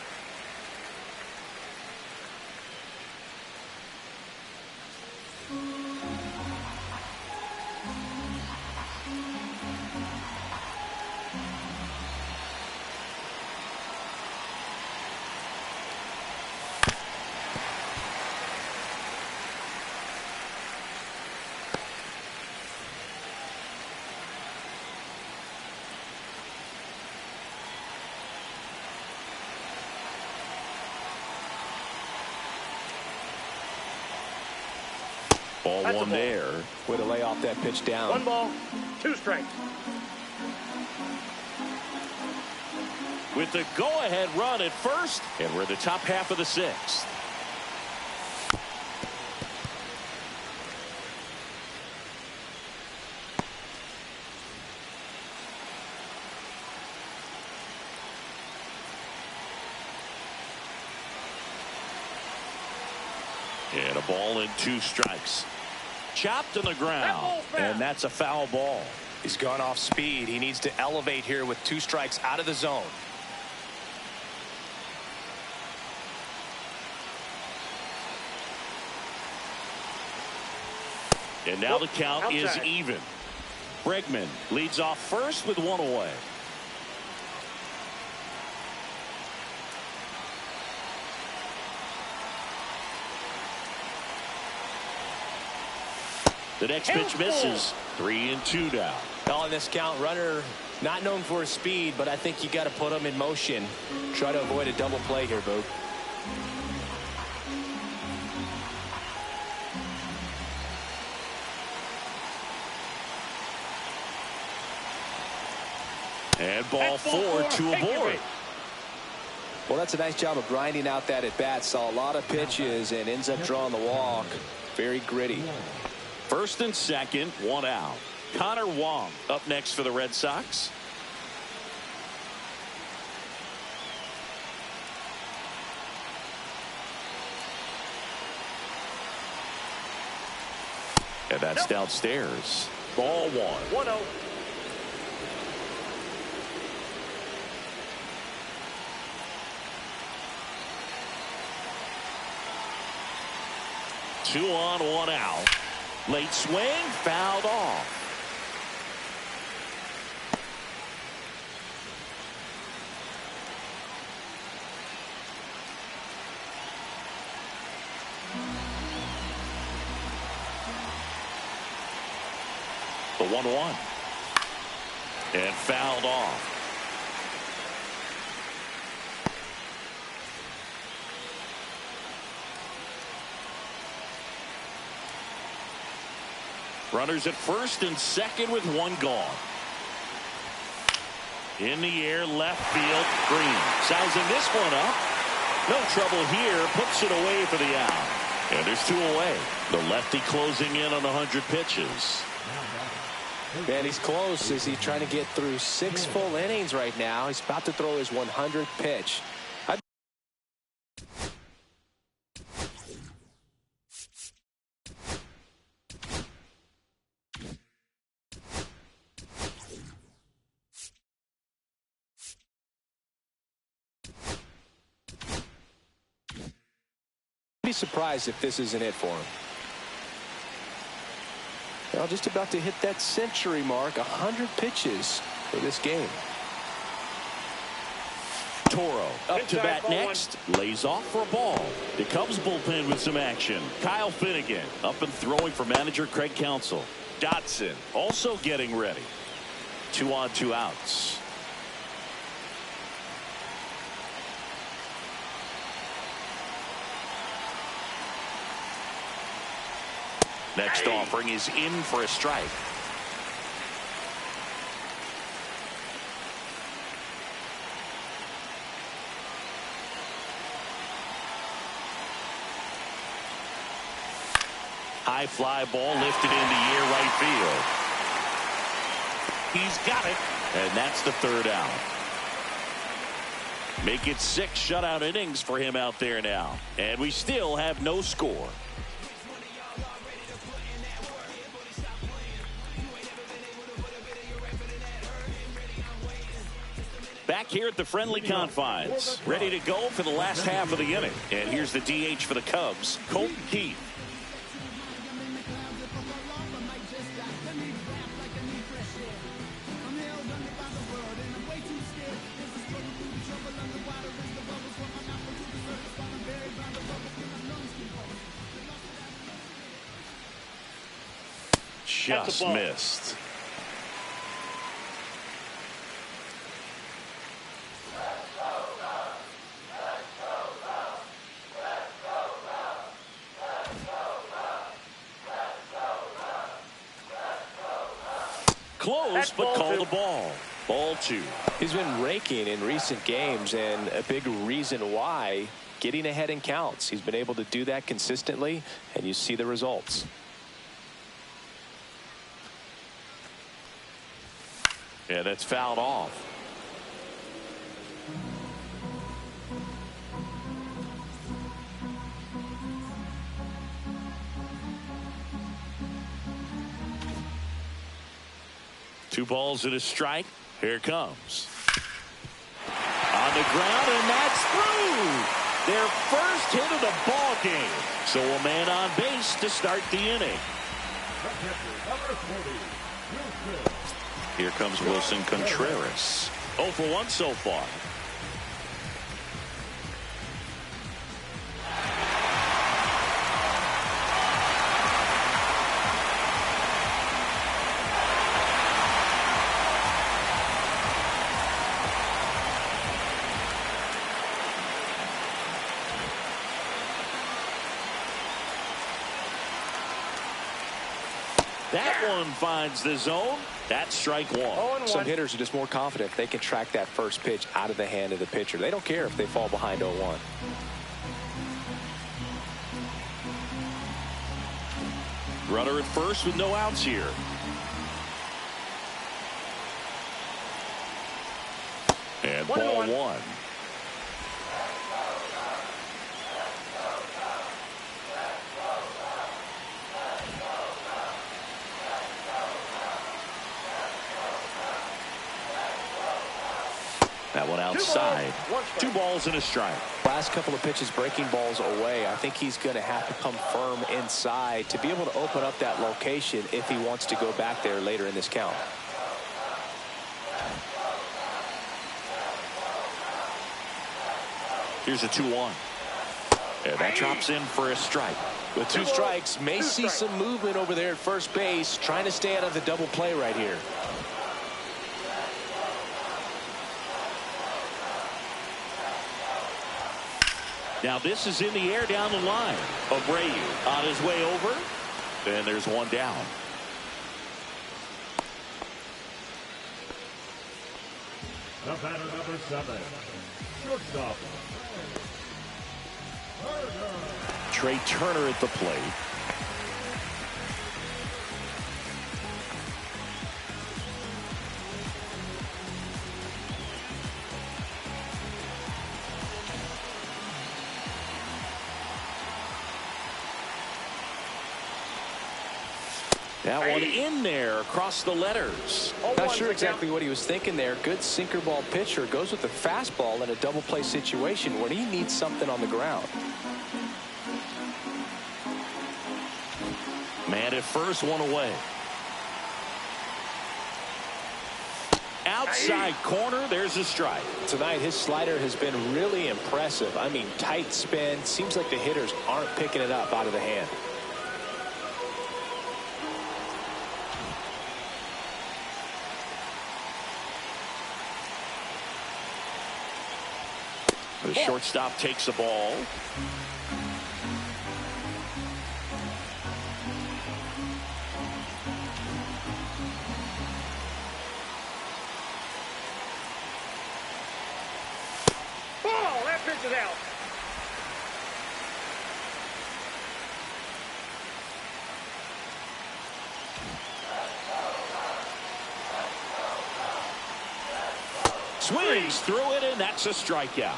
Ball That's a one ball. there. Way to lay off that pitch down. 1 ball, 2 strikes. With the go-ahead run at first, and we're in the top half of the 6th. And a ball and 2 strikes. Chopped on the ground, and that's a foul ball. He's gone off speed. He needs to elevate here with 2 strikes out of the zone. And now the count is outside. even. Bregman leads off first with 1 away. The next pitch misses. 3-2 now. On this count, runner not known for his speed, but I think you got to put him in motion. Try to avoid a double play here, Boog. And ball 4 to a board. Well, that's a nice job of grinding out that at bat. Saw a lot of pitches and ends up drawing the walk. Very gritty. First and second, 1 out. Connor Wong up next for the Red Sox. And that's downstairs. Ball 1. 1-0. Two on, 1 out. Late swing, fouled off. The 1-1. And fouled off. Runners at first and second with 1 gone. In the air, left field, Green. Sizing this one up. No trouble here. Puts it away for the out. And there's 2 away. The lefty closing in on 100 pitches. Man, he's close as he's trying to get through 6 full innings right now. He's about to throw his 100th pitch. Be surprised if this isn't it for him. Well, just about to hit that century mark. 100 pitches for this game. Toro up to bat next. Lays off for a ball. The Cubs bullpen with some action. Kyle Finnegan up and throwing for manager Craig Counsell. Dotson also getting ready. 2 on, 2 outs. Next offering is in for a strike. High fly ball lifted in the air right field. He's got it. And that's the 3rd out. Make it 6 shutout innings for him out there now. And we still have no score. Back here at the friendly confines, ready to go for the last half of the inning. And here's the DH for the Cubs, Colton Keith. Just missed. Close, but call the ball. Ball 2. He's been raking in recent games, and a big reason why, getting ahead in counts. He's been able to do that consistently, and you see the results. Yeah, that's fouled off. Two balls and a strike. Here it comes. On the ground, and that's through. Their first hit of the ball game. So a man on base to start the inning. Here comes Wilson Contreras. 0 for 1 so far. That one finds the zone. That's strike 1. Some hitters are just more confident if they can track that first pitch out of the hand of the pitcher. They don't care if they fall behind 0-1. Runner at first with no outs here. And ball 1. That one outside. 2 balls and a strike. Last couple of pitches breaking balls away. I think he's going to have to come firm inside to be able to open up that location if he wants to go back there later in this count. Here's a 2-1. And that drops in for a strike. With 2 strikes, may see some movement over there at first base, trying to stay out of the double play right here. Now this is in the air down the line. Abreu on his way over. And there's one down. The batter number 7. Shortstop. Trey Turner at the plate. That one in there across the letters. Not sure exactly what he was thinking there. Good sinker ball pitcher goes with the fastball in a double play situation when he needs something on the ground. Man at first, one away. Outside corner, there's a strike. Tonight his slider has been really impressive. I mean, tight spin. Seems like the hitters aren't picking it up out of the hand. The shortstop takes the ball. Oh, that pitch is out. Swings through it, and that's a strikeout.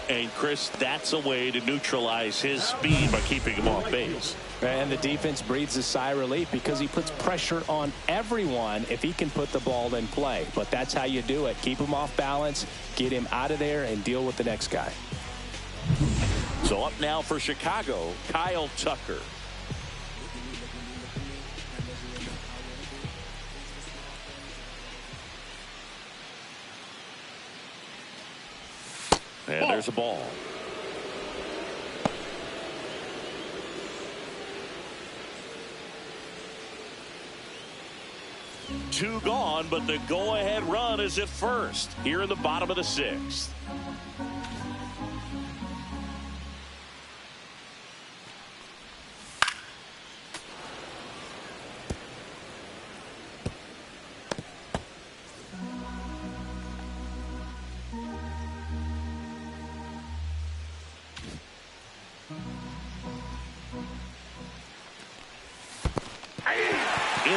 And Chris, that's a way to neutralize his speed by keeping him off base. And the defense breathes a sigh of relief because he puts pressure on everyone if he can put the ball in play. But that's how you do it. Keep him off balance, get him out of there, and deal with the next guy. So up now for Chicago, Kyle Tucker. And there's a ball. Two gone, but the go-ahead run is at first here in the bottom of the 6th.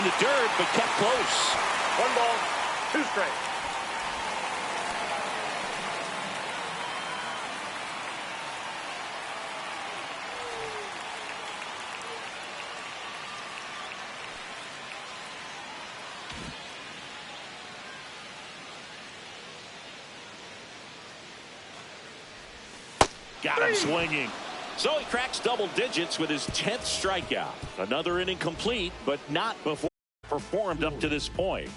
the dirt, but kept close. 1 ball, 2 strikes. Got him swinging. So he cracks double digits with his 10th strikeout. Another inning complete, but not before performed up to this point.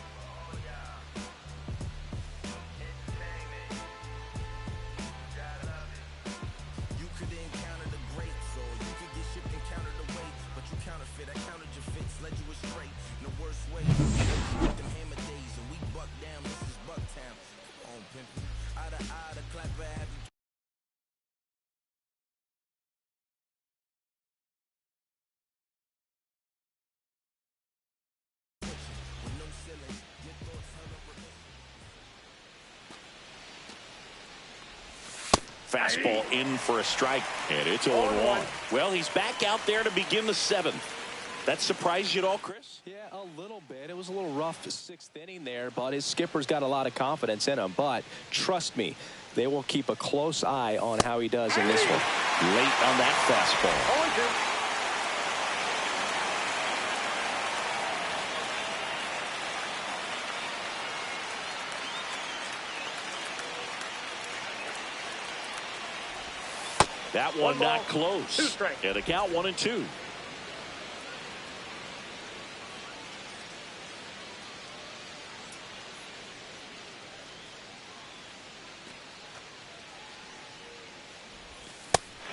Fastball in for a strike, and it's 0-1. Well, he's back out there to begin the 7th. That surprised you at all, Chris? Yeah, a little bit. It was a little rough 6th inning there, but his skipper's got a lot of confidence in him. But trust me, they will keep a close eye on how he does in this one. Late on that fastball. 0-2. That one ball, not close. 2 strikes. And the count 1-2.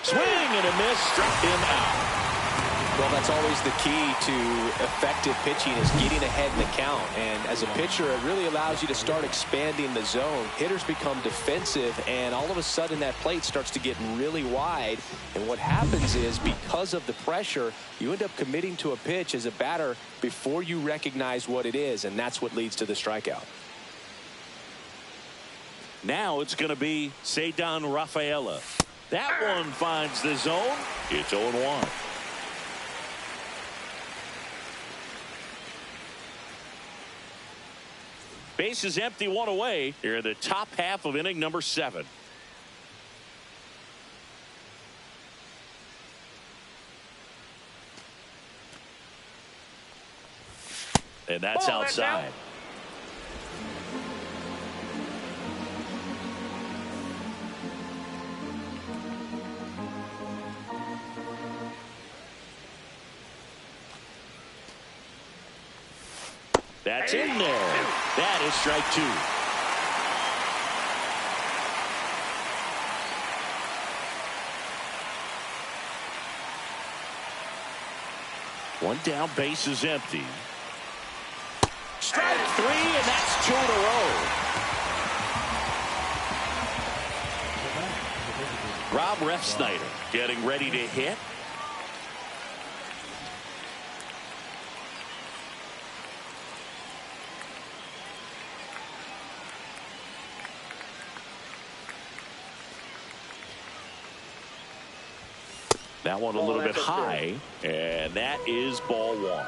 Swing and a miss, struck him out. Well, that's always the key to effective pitching, is getting ahead in the count. And as a pitcher, it really allows you to start expanding the zone. Hitters become defensive, and all of a sudden that plate starts to get really wide. And what happens is, because of the pressure, you end up committing to a pitch as a batter before you recognize what it is, and that's what leads to the strikeout. Now it's going to be Ceddanne Rafaela. That one finds the zone. It's 0-1. Base is empty, 1 away. Here in the top half of inning number 7. And that's outside. That's in there. That is strike 2. One down, base is empty. Strike 3, and that's 2 in a row. Rob Refsnyder getting ready to hit. That one a little bit high, and that is ball 1.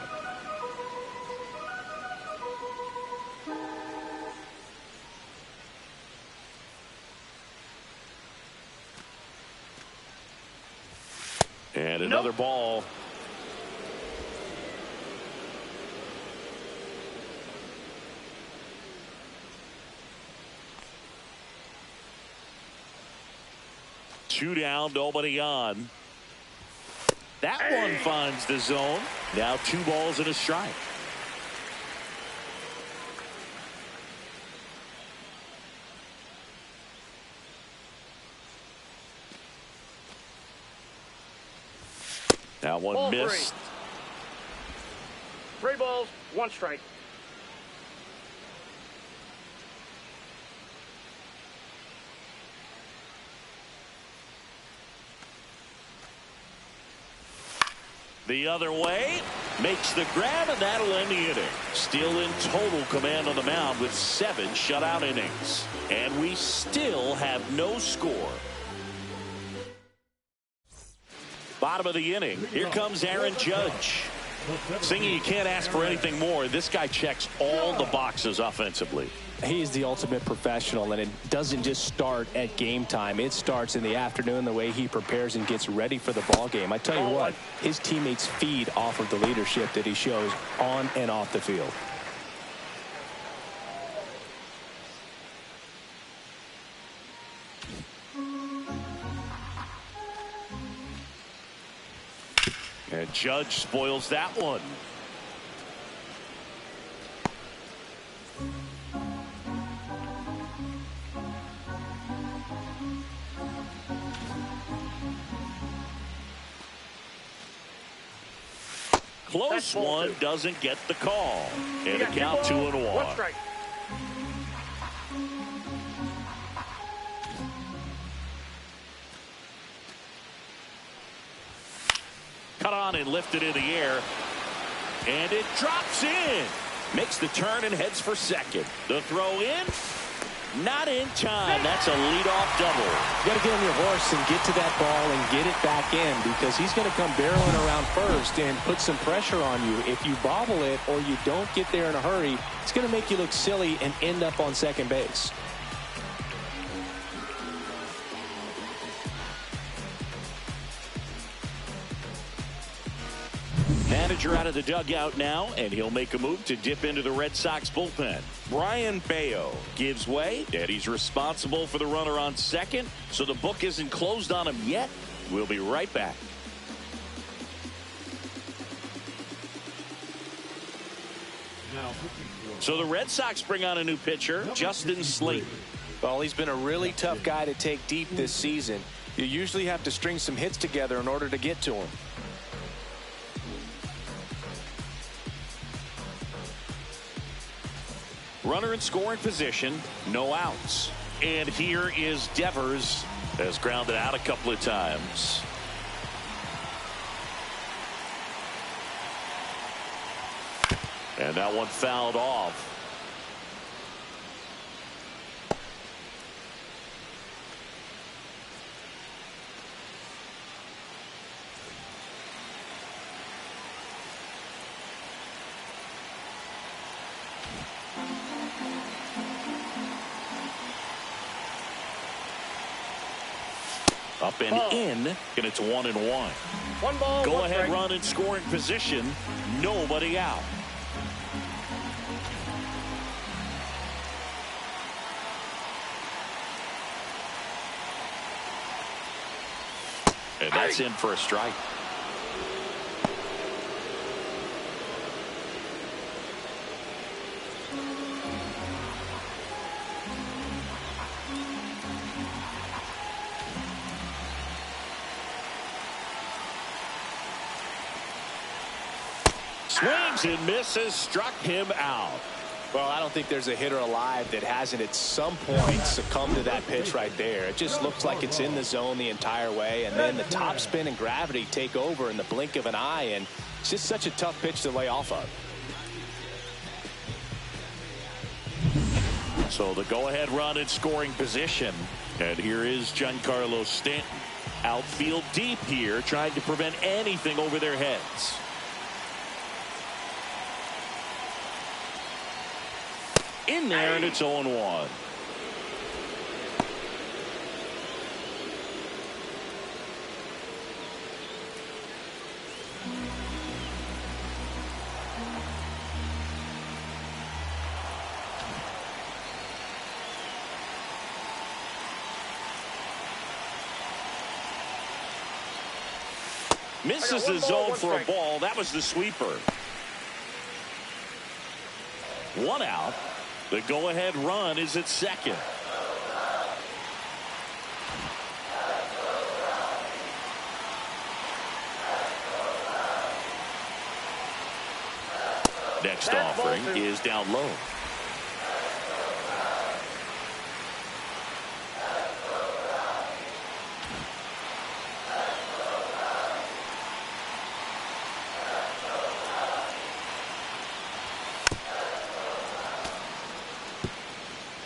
And another ball. Two down, nobody on. That one finds the zone. Now 2 balls and a strike. That one Ball missed. 3 balls, 1 strike. The other way, makes the grab, and that'll end the inning. Still in total command on the mound with 7 shutout innings. And we still have no score. Bottom of the inning. Here comes Aaron Judge. Singy, you can't ask for anything more. This guy checks all the boxes offensively. He's the ultimate professional, and it doesn't just start at game time. It starts in the afternoon, the way he prepares and gets ready for the ball game. I tell you what, his teammates feed off of the leadership that he shows on and off the field. And Judge spoils that one. Close one, doesn't get the call. And a count 2-1. One strike. Cut on and lifted in the air. And it drops in. Makes the turn and heads for second. The throw in. Not in time. That's a leadoff double. You got to get on your horse and get to that ball and get it back in, because he's going to come barreling around first and put some pressure on you. If you bobble it or you don't get there in a hurry, it's going to make you look silly and end up on second base. Manager out of the dugout now, and he'll make a move to dip into the Red Sox bullpen. Brian Bayo gives way, and he's responsible for the runner on second, so the book isn't closed on him yet. We'll be right back. So the Red Sox bring on a new pitcher, Justin Slayton. Well, he's been a really tough guy to take deep this season. You usually have to string some hits together in order to get to him. Runner in scoring position, no outs. And here is Devers, has grounded out a couple of times. And that one fouled off. Up and in, and it's 1-1. One ball. Go one ahead strike. run in scoring position. Nobody out. And that's in for a strike. Swings and misses, struck him out. Well, I don't think there's a hitter alive that hasn't at some point succumbed to that pitch right there. It just looks like it's in the zone the entire way, and then the topspin and gravity take over in the blink of an eye, and it's just such a tough pitch to lay off of. So the go-ahead run in scoring position. And here is Giancarlo Stanton. Outfield deep here, trying to prevent anything over their heads. In there, and it's 0-1. Misses the zone for a ball. That was the sweeper. One out. The go-ahead run is at second. Next offering is down low.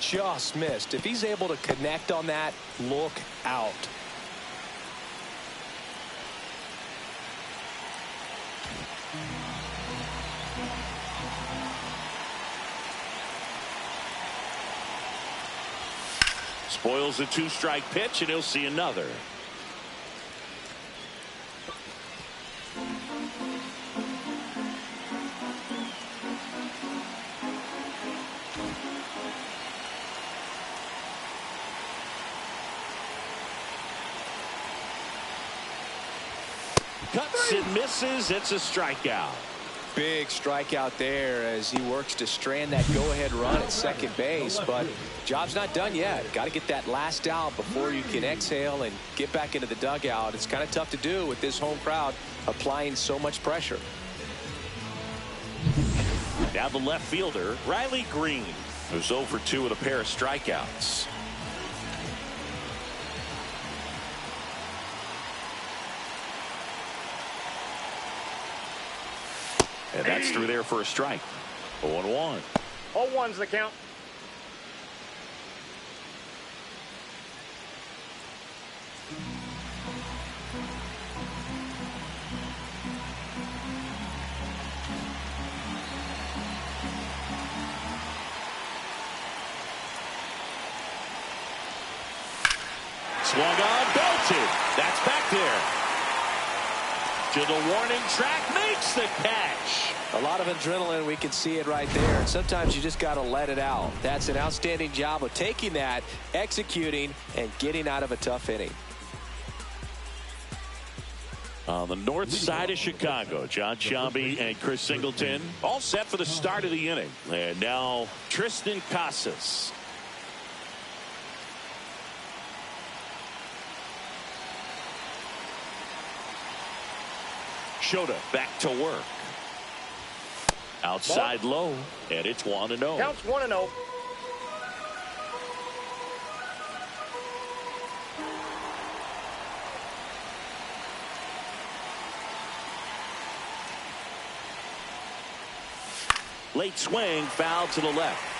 Just missed. If he's able to connect on that, look out. Spoils a 2-strike pitch, and he'll see another. Cuts and misses. It's a strikeout. Big strikeout there as he works to strand that go-ahead run at second base, but job's not done yet. Got to get that last out before you can exhale and get back into the dugout. It's kind of tough to do with this home crowd applying so much pressure. Now the left fielder, Riley Green, who's 0 for 2 with a pair of strikeouts. And that's through there for a strike. 0-1. 0-1's the count. Swung on, belted. That's back there. To the warning track, makes the catch. A lot of adrenaline, we can see it right there. And sometimes you just got to let it out. That's an outstanding job of taking that, executing, and getting out of a tough inning. On the north side of Chicago, John Shelby and Chris Singleton all set for the start of the inning. And now Tristan Casas. Shota back to work. Outside low, and it's 1-0. Counts 1-0. Late swing, foul to the left.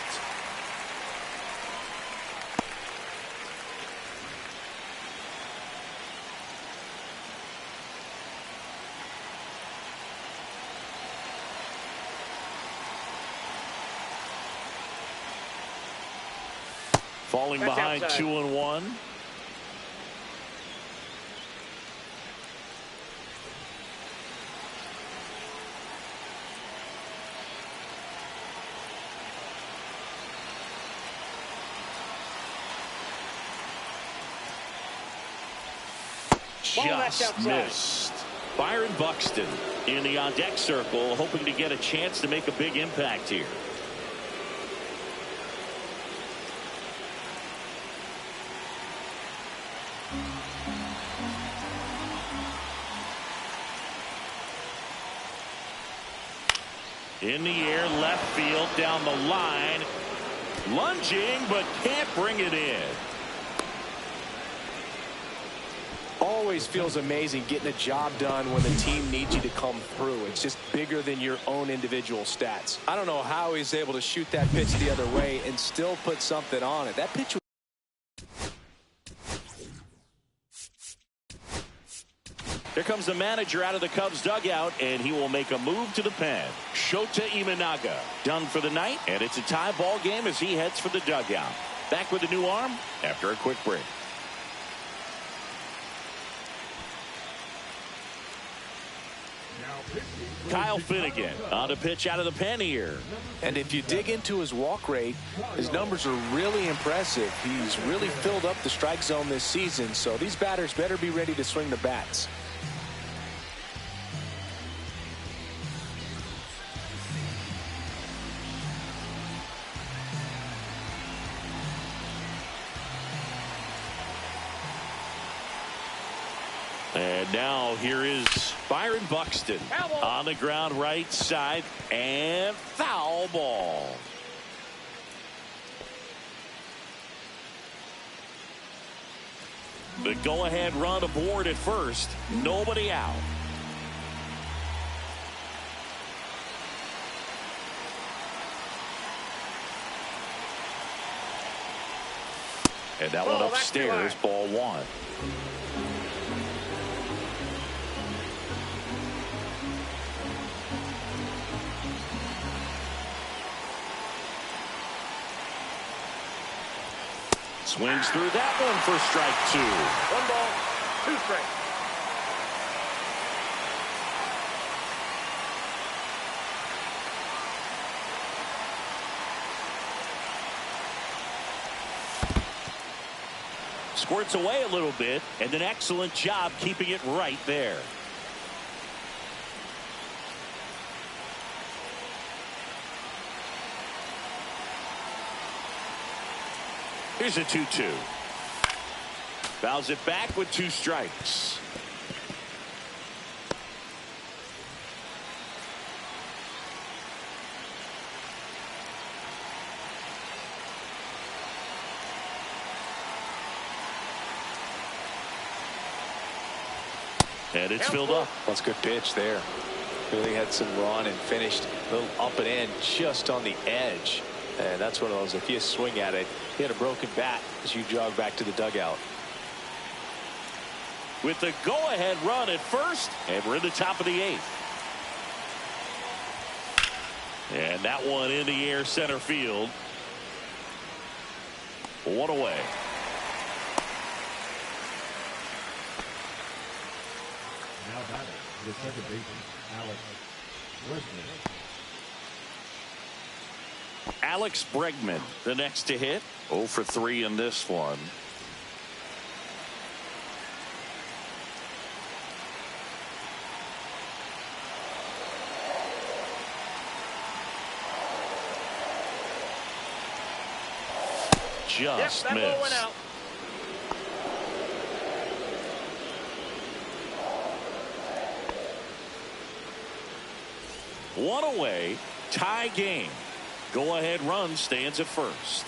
Falling That's behind outside. 2-1. Ball that's Just outside. missed. Byron Buxton in the on-deck circle, hoping to get a chance to make a big impact here. In the air, left field, down the line. Lunging, but can't bring it in. Always feels amazing getting a job done when the team needs you to come through. It's just bigger than your own individual stats. I don't know how he's able to shoot that pitch the other way and still put something on it. That pitch was Here comes the manager out of the Cubs dugout, and he will make a move to the pen. Shota Imanaga done for the night, and it's a tie ball game as he heads for the dugout. Back with a new arm after a quick break. Kyle Finnegan on to pitch out of the pen here. And if you dig into his walk rate, his numbers are really impressive. He's really filled up the strike zone this season, so these batters better be ready to swing the bats. And now here is Byron Buxton on the ground right side, and foul ball. The go-ahead run aboard at first. Nobody out. And that one upstairs, ball one. Swings through that one for strike 2. 1 ball, 2 strikes. Squirts away a little bit, and an excellent job keeping it right there. Here's a 2-2. Fouls it back with 2 strikes. And it's filled up. That's a good pitch there. Really had some run and finished a little up and in just on the edge. And that's one of those, if you swing at it, hit a broken bat as you jog back to the dugout. With the go-ahead run at first, and we're in the top of the 8th. And that one in the air center field. 1 away. Now batting, the second baseman, Alex Bregman. Alex Bregman, the next to hit. 0 for 3 in this one. Just that ball went missed. out. One away, tie game. Go ahead run stands at first.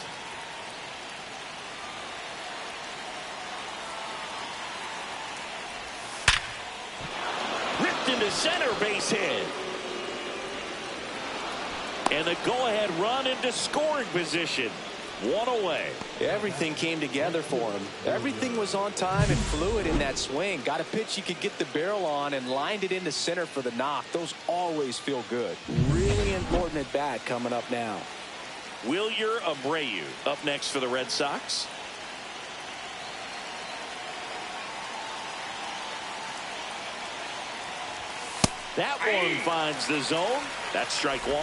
Ripped into center, base hit. And the go ahead run into scoring position. 1 away. Everything came together for him. Everything was on time and fluid in that swing. Got a pitch he could get the barrel on and lined it into center for the knock. Those always feel good. Really important at bat coming up now. Wilyer Abreu up next for the Red Sox. That one finds the zone. That's strike 1.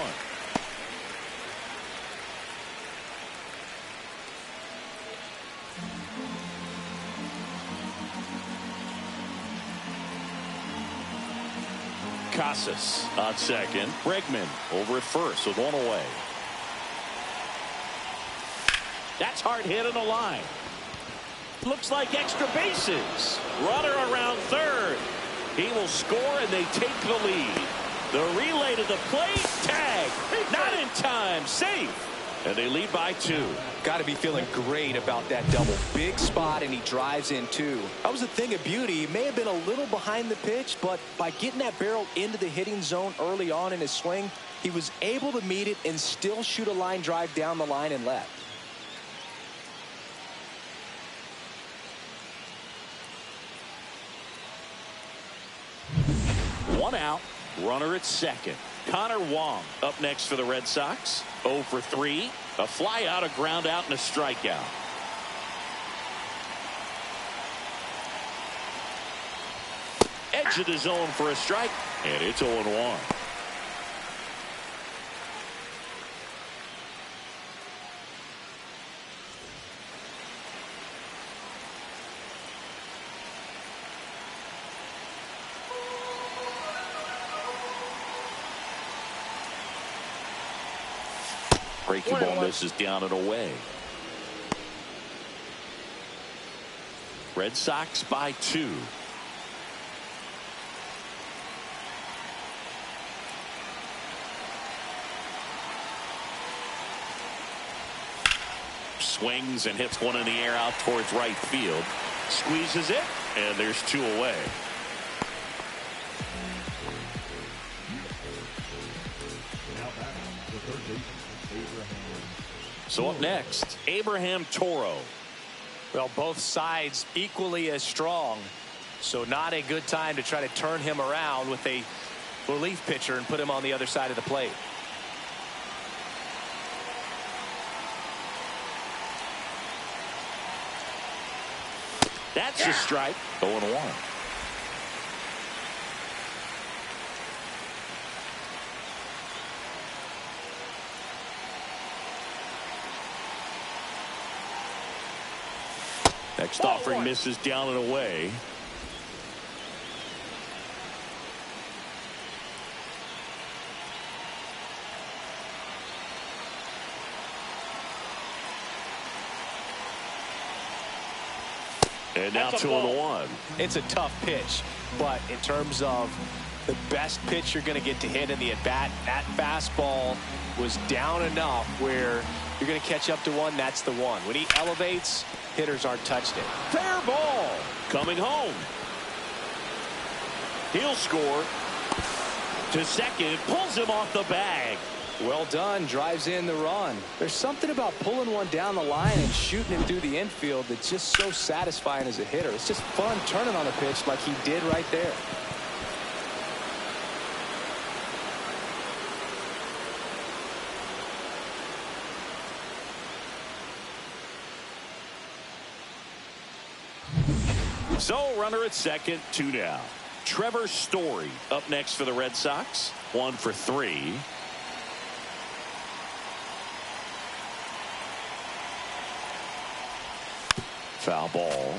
Casas on second. Bregman over at first with 1 away. That's hard hit on the line. Looks like extra bases. Runner around third. He will score and they take the lead. The relay to the plate. Tag. Not in time. Safe. And they lead by 2. Got to be feeling great about that double. Big spot, and he drives in 2. That was a thing of beauty. He may have been a little behind the pitch, but by getting that barrel into the hitting zone early on in his swing, he was able to meet it and still shoot a line drive down the line and left. One out. Runner at second. Connor Wong up next for the Red Sox. 0 for 3. A fly out, a ground out, and a strikeout. Edge of the zone for a strike, and it's 0-1. Breaking ball misses down and away. Red Sox by 2. Swings and hits one in the air out towards right field. Squeezes it, and there's 2 away. So up next, Abraham Toro. Well, both sides equally as strong. So not a good time to try to turn him around with a relief pitcher and put him on the other side of the plate. That's a strike. 0-1. Next offering misses down and away. And now 2-1. It's a tough pitch, but in terms of the best pitch you're going to get to hit in the at-bat, that fastball was down enough where you're going to catch up to one. That's the one. When he elevates, hitters aren't touched it. Fair ball. Coming home. He'll score. To second. Pulls him off the bag. Well done. Drives in the run. There's something about pulling one down the line and shooting him through the infield that's just so satisfying as a hitter. It's just fun turning on the pitch like he did right there. So runner at second, 2 down. Trevor Story up next for the Red Sox. 1 for 3. Foul ball.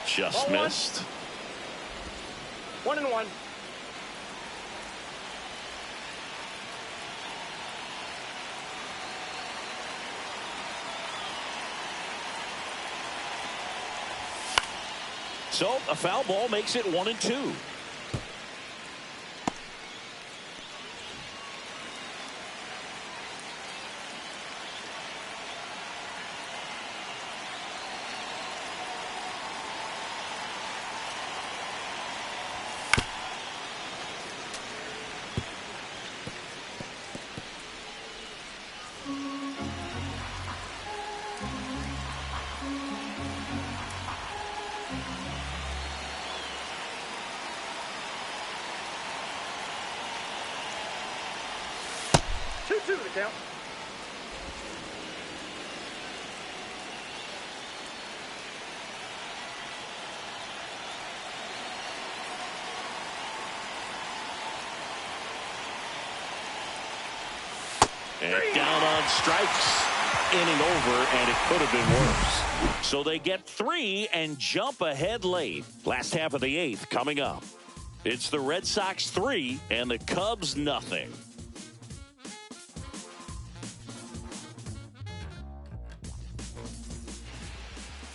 Just missed. 1-1. So a foul ball makes it 1-2. To the count. And down on strikes. Inning over, and it could have been worse. So they get 3 and jump ahead late. Last half of the 8th coming up. It's the Red Sox 3 and the Cubs nothing.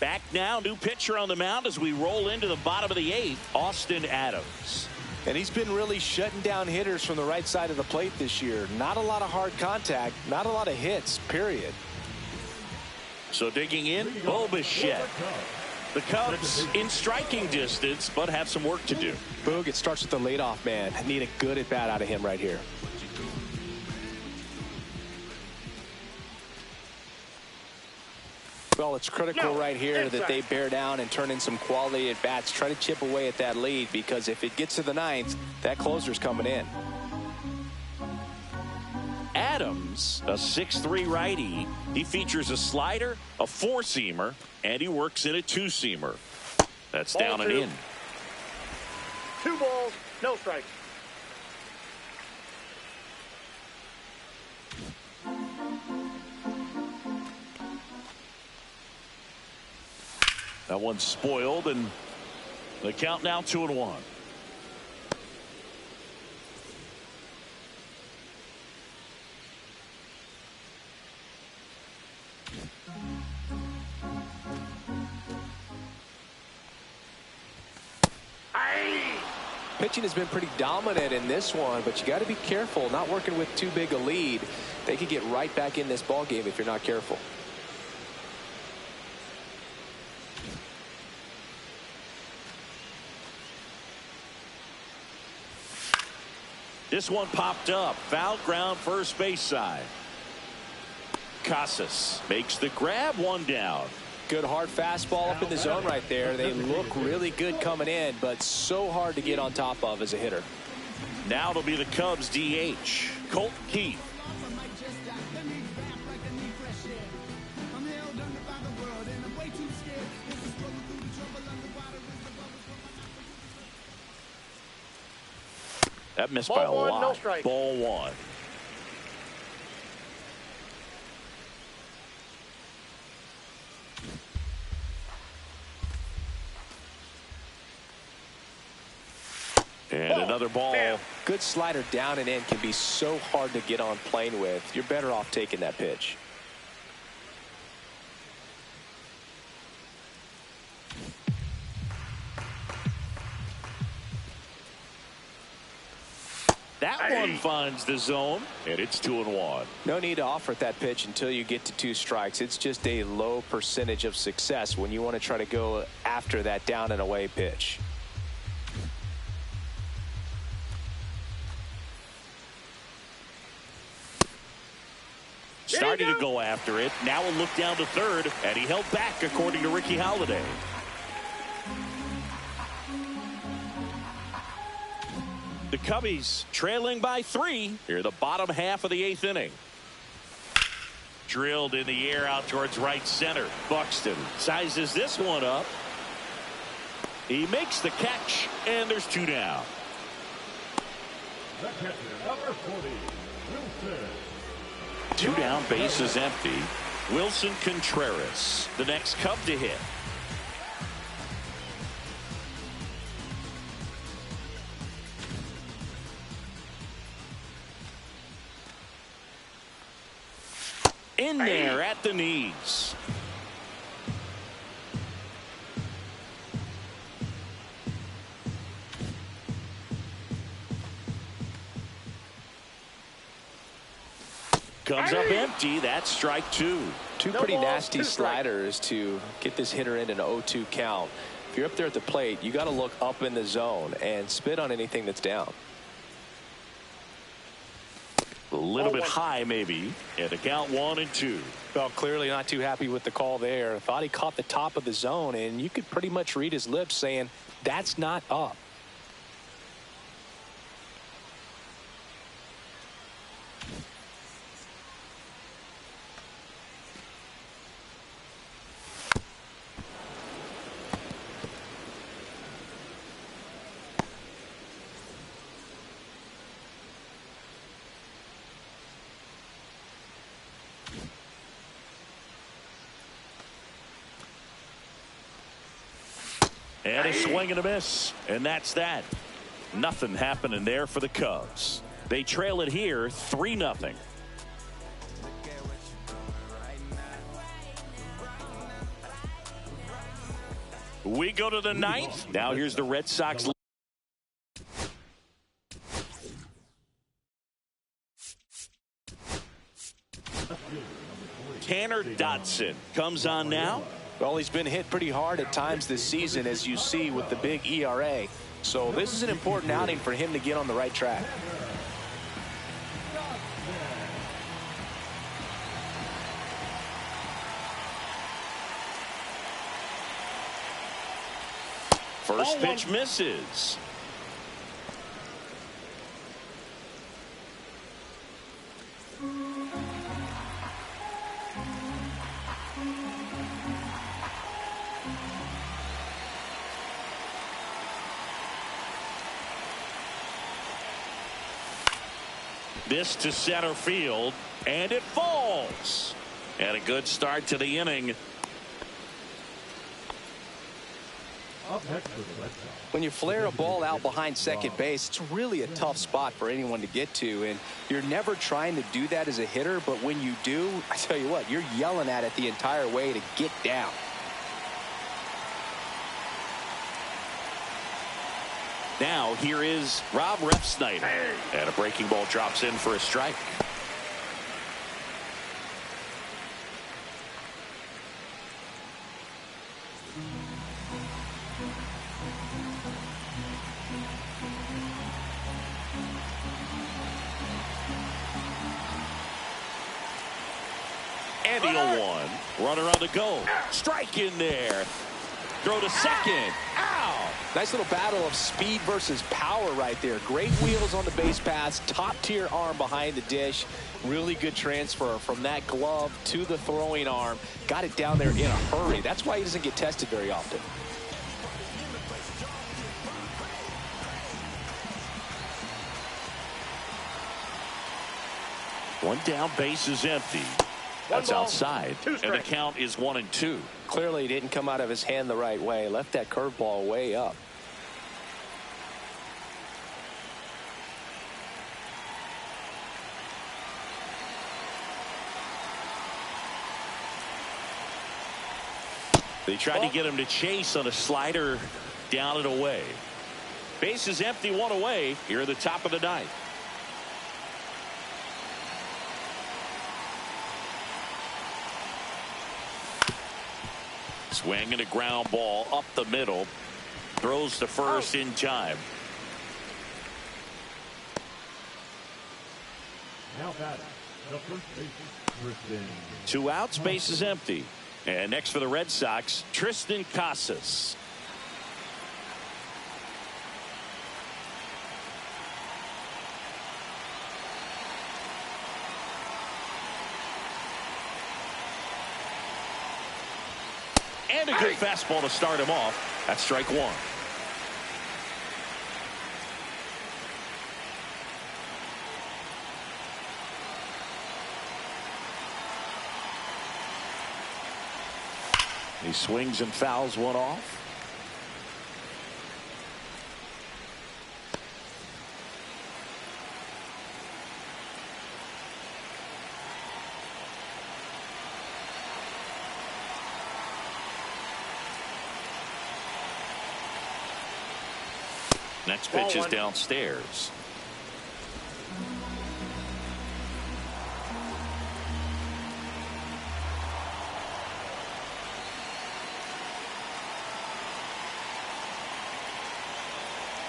Back now, new pitcher on the mound as we roll into the bottom of the 8th, Austin Adams. And he's been really shutting down hitters from the right side of the plate this year. Not a lot of hard contact, not a lot of hits, period. So digging in, Bo Bichette. The Cubs in striking distance, but have some work to do. Boog, it starts with the leadoff man. Need a good at bat out of him right here. Well, it's critical right here that they bear down and turn in some quality at bats. Try to chip away at that lead, because if it gets to the 9th, that closer's coming in. Adams, a 6'3" righty. He features a slider, a 4-seamer, and he works in a 2-seamer. That's Ball down and 2. in. 2 balls, no strikes. That one's spoiled, and the count now 2-1. Pitching has been pretty dominant in this one, but you got to be careful, not working with too big a lead. They could get right back in this ball game if you're not careful. This one popped up. Foul ground, first base side. Casas makes the grab, one down. Good hard fastball up in the zone right there. They look really good coming in, but so hard to get on top of as a hitter. Now it'll be the Cubs DH, Colt Keith. That missed by a lot. No strike. Ball one. And another ball. Bam. Good slider down and in can be so hard to get on plane with. You're better off taking that pitch. That one finds the zone, and it's 2-1. No need to offer at that pitch until you get to 2 strikes. It's just a low percentage of success when you want to try to go after that down and away pitch. Starting to go after it. Now a look down to third, and he held back, according to Ricky Holiday. The Cubbies trailing by 3 here, the bottom half of the 8th inning. Drilled in the air out towards right center. Buxton sizes this one up. He makes the catch, and there's 2 down. The catcher, number 40, Wilson. 2 down, base is empty. Wilson Contreras, the next Cub to hit. In there at the knees. Comes up empty. That's strike 2. Two No pretty balls, nasty 2 strikes. sliders to get this hitter in an 0-2 count. If you're up there at the plate, you got to look up in the zone and spit on anything that's down. A little bit high, maybe. And the count 1-2. Well, clearly not too happy with the call there. Thought he caught the top of the zone, and you could pretty much read his lips saying, that's not up. And a swing and a miss. And that's that. Nothing happening there for the Cubs. They trail it here 3-0. We go to the 9th. Now here's the Red Sox. Tanner Dodson comes on now. Well, he's been hit pretty hard at times this season, as you see with the big ERA. So this is an important outing for him to get on the right track. First pitch misses. This to center field, and it falls. And a good start to the inning. Up next for the Red Sox. When you flare a ball out behind second base, it's really a tough spot for anyone to get to, and you're never trying to do that as a hitter, but when you do, I tell you what, you're yelling at it the entire way to get down. Now here is Rob Refsnyder, and a breaking ball drops in for a strike. And he'll one. Runner on the go. Strike in there. Throw to second. Ow! Nice little battle of speed versus power right there. Great wheels on the base paths. Top-tier arm behind the dish. Really good transfer from that glove to the throwing arm. Got it down there in a hurry. That's why he doesn't get tested very often. One down, base is empty. That's outside. And the count is 1-2. Clearly he didn't come out of his hand the right way. Left that curveball way up. They tried to get him to chase on a slider down and away. Base is empty, one away here at the top of the ninth. Swinging a ground ball up the middle. Throws to first in time. Now batting, the first baseman, Tristan. 2 outs, base is empty. And next for the Red Sox, Tristan Casas. And a good fastball to start him off. That's strike one. He swings and fouls one off. Next pitch is downstairs.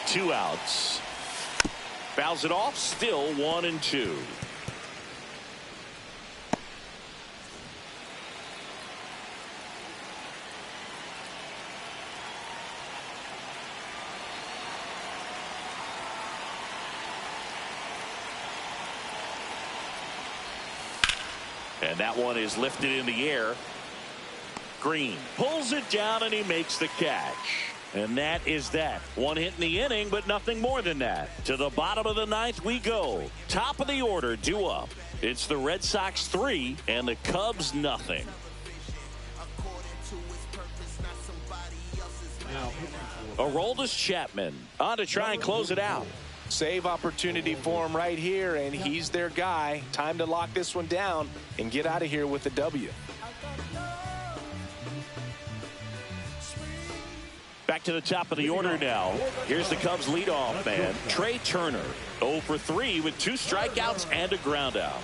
Two outs. Fouls it off. Still 1-2. And that one is lifted in the air. Green pulls it down and he makes the catch. And that is that. One hit in the inning, but nothing more than that. To the bottom of the ninth we go. Top of the order due up. It's the Red Sox 3 and the Cubs nothing. Aroldis Chapman on to try and close it out. Save opportunity for him right here, and he's their guy. Time to lock this one down and get out of here with the W. Back to the top of the order now. Here's the Cubs leadoff man, Trey Turner. 0 for 3 with 2 strikeouts and a ground out.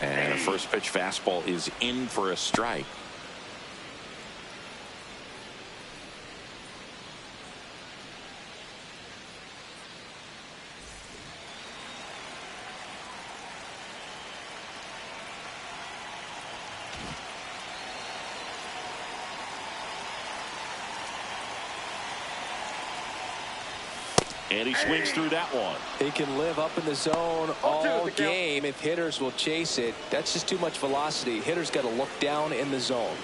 And a first pitch fastball is in for a strike. And he swings through that one. He can live up in the zone all game if hitters will chase it. That's just too much velocity. Hitters got to look down in the zone.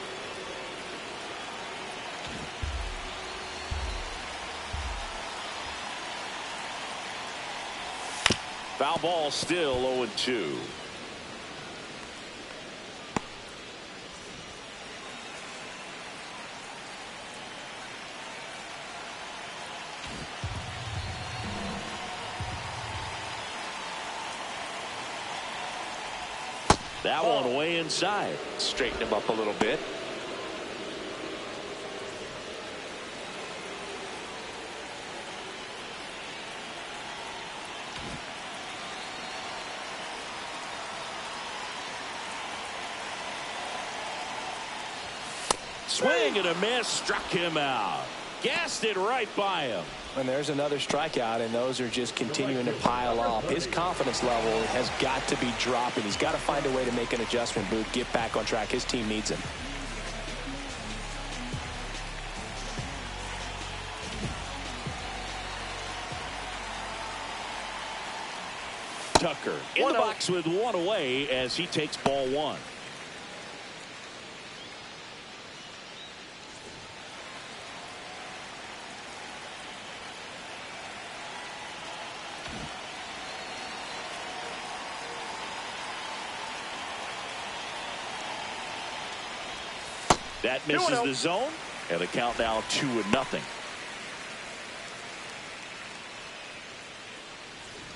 Foul ball, still 0-2. That one way inside. Straighten him up a little bit. Swing and a miss, struck him out. Gassed it right by him. And there's another strikeout, and those are just continuing to pile up. His confidence level has got to be dropping. He's got to find a way to make an adjustment, Boog, get back on track. His team needs him. Tucker in the box with one away as he takes ball one. That misses the zone, and the count now 2-0.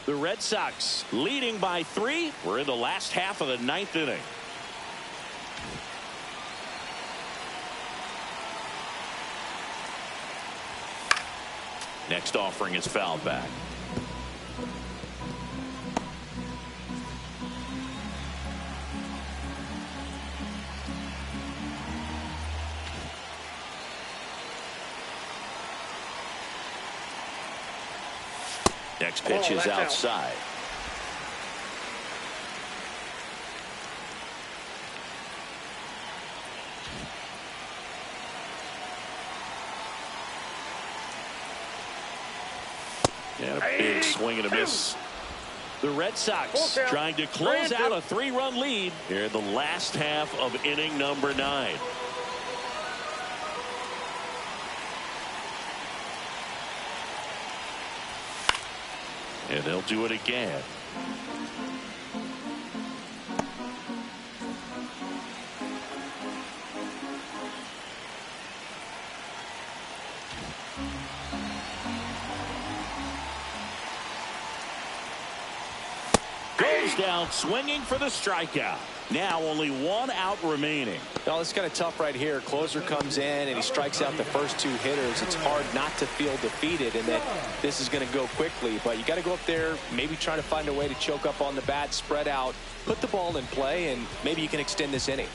The Red Sox leading by 3. We're in the last half of the 9th inning. Next offering is fouled back. Next pitch is outside. And a big swing and a miss. The Red Sox trying to close out a 3-run lead here in the last half of inning number 9. And they'll do it again. Goes down swinging for the strikeout. Now only 1 out remaining. Well, it's kind of tough right here. Closer comes in and he strikes out the first 2 hitters. It's hard not to feel defeated and that this is going to go quickly. But you got to go up there, maybe trying to find a way to choke up on the bat, spread out, put the ball in play, and maybe you can extend this inning.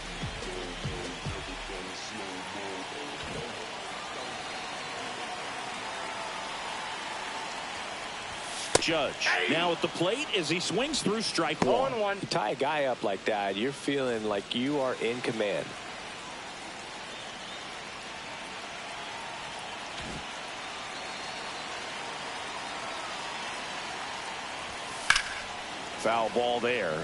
Judge now at the plate as he swings through strike 1. You tie a guy up like that, you're feeling like you are in command. Foul ball there.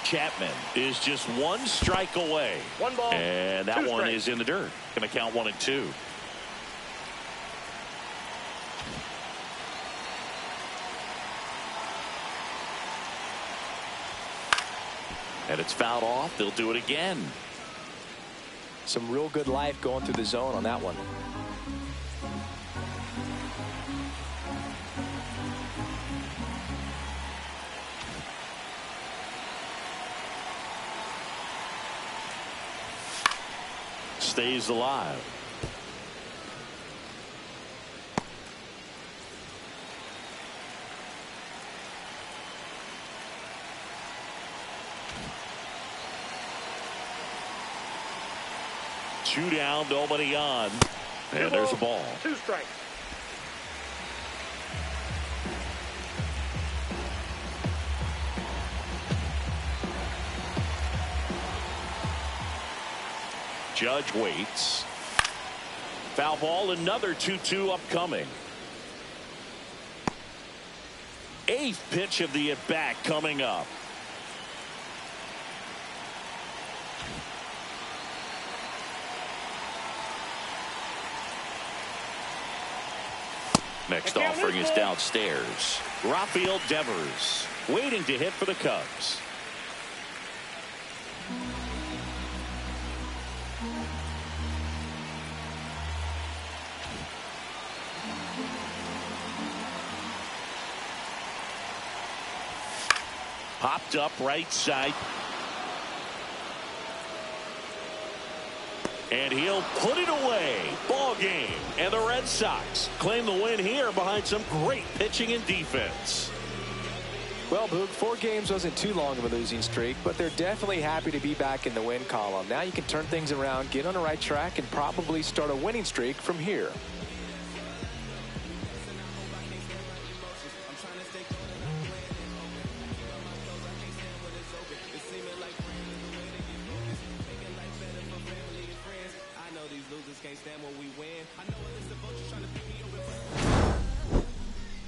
Chapman is just 1 strike away. 1 ball. And that 2 one strikes. is in the dirt. Going to count 1 and 2. And it's fouled off. They'll do it again. Some real good life going through the zone on that one. Stays alive. Two down, nobody on. And there's a ball. 2 strikes. Judge waits. Foul ball, another 2-2 upcoming. 8th pitch of the at-bat coming up. Next offering is downstairs. Rafael Devers waiting to hit for the Cubs. Popped up right side. And he'll put it away. Ball game. And the Red Sox claim the win here behind some great pitching and defense. Well, Boog, 4 games wasn't too long of a losing streak, but they're definitely happy to be back in the win column. Now you can turn things around, get on the right track, and probably start a winning streak from here.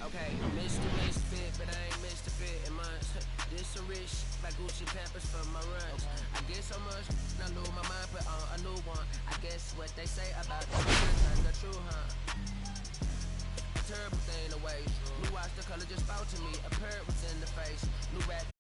Okay, Mr. Misfit, but I ain't Mr. Fit in months. This a rich, like Gucci Pampers for my runs. I get so much, I lose my mind, put on a new one. I guess what they say about the turn the true, huh? Terrible thing to waste. New watch, the color just spoke to me. A parrot was in the face. New rap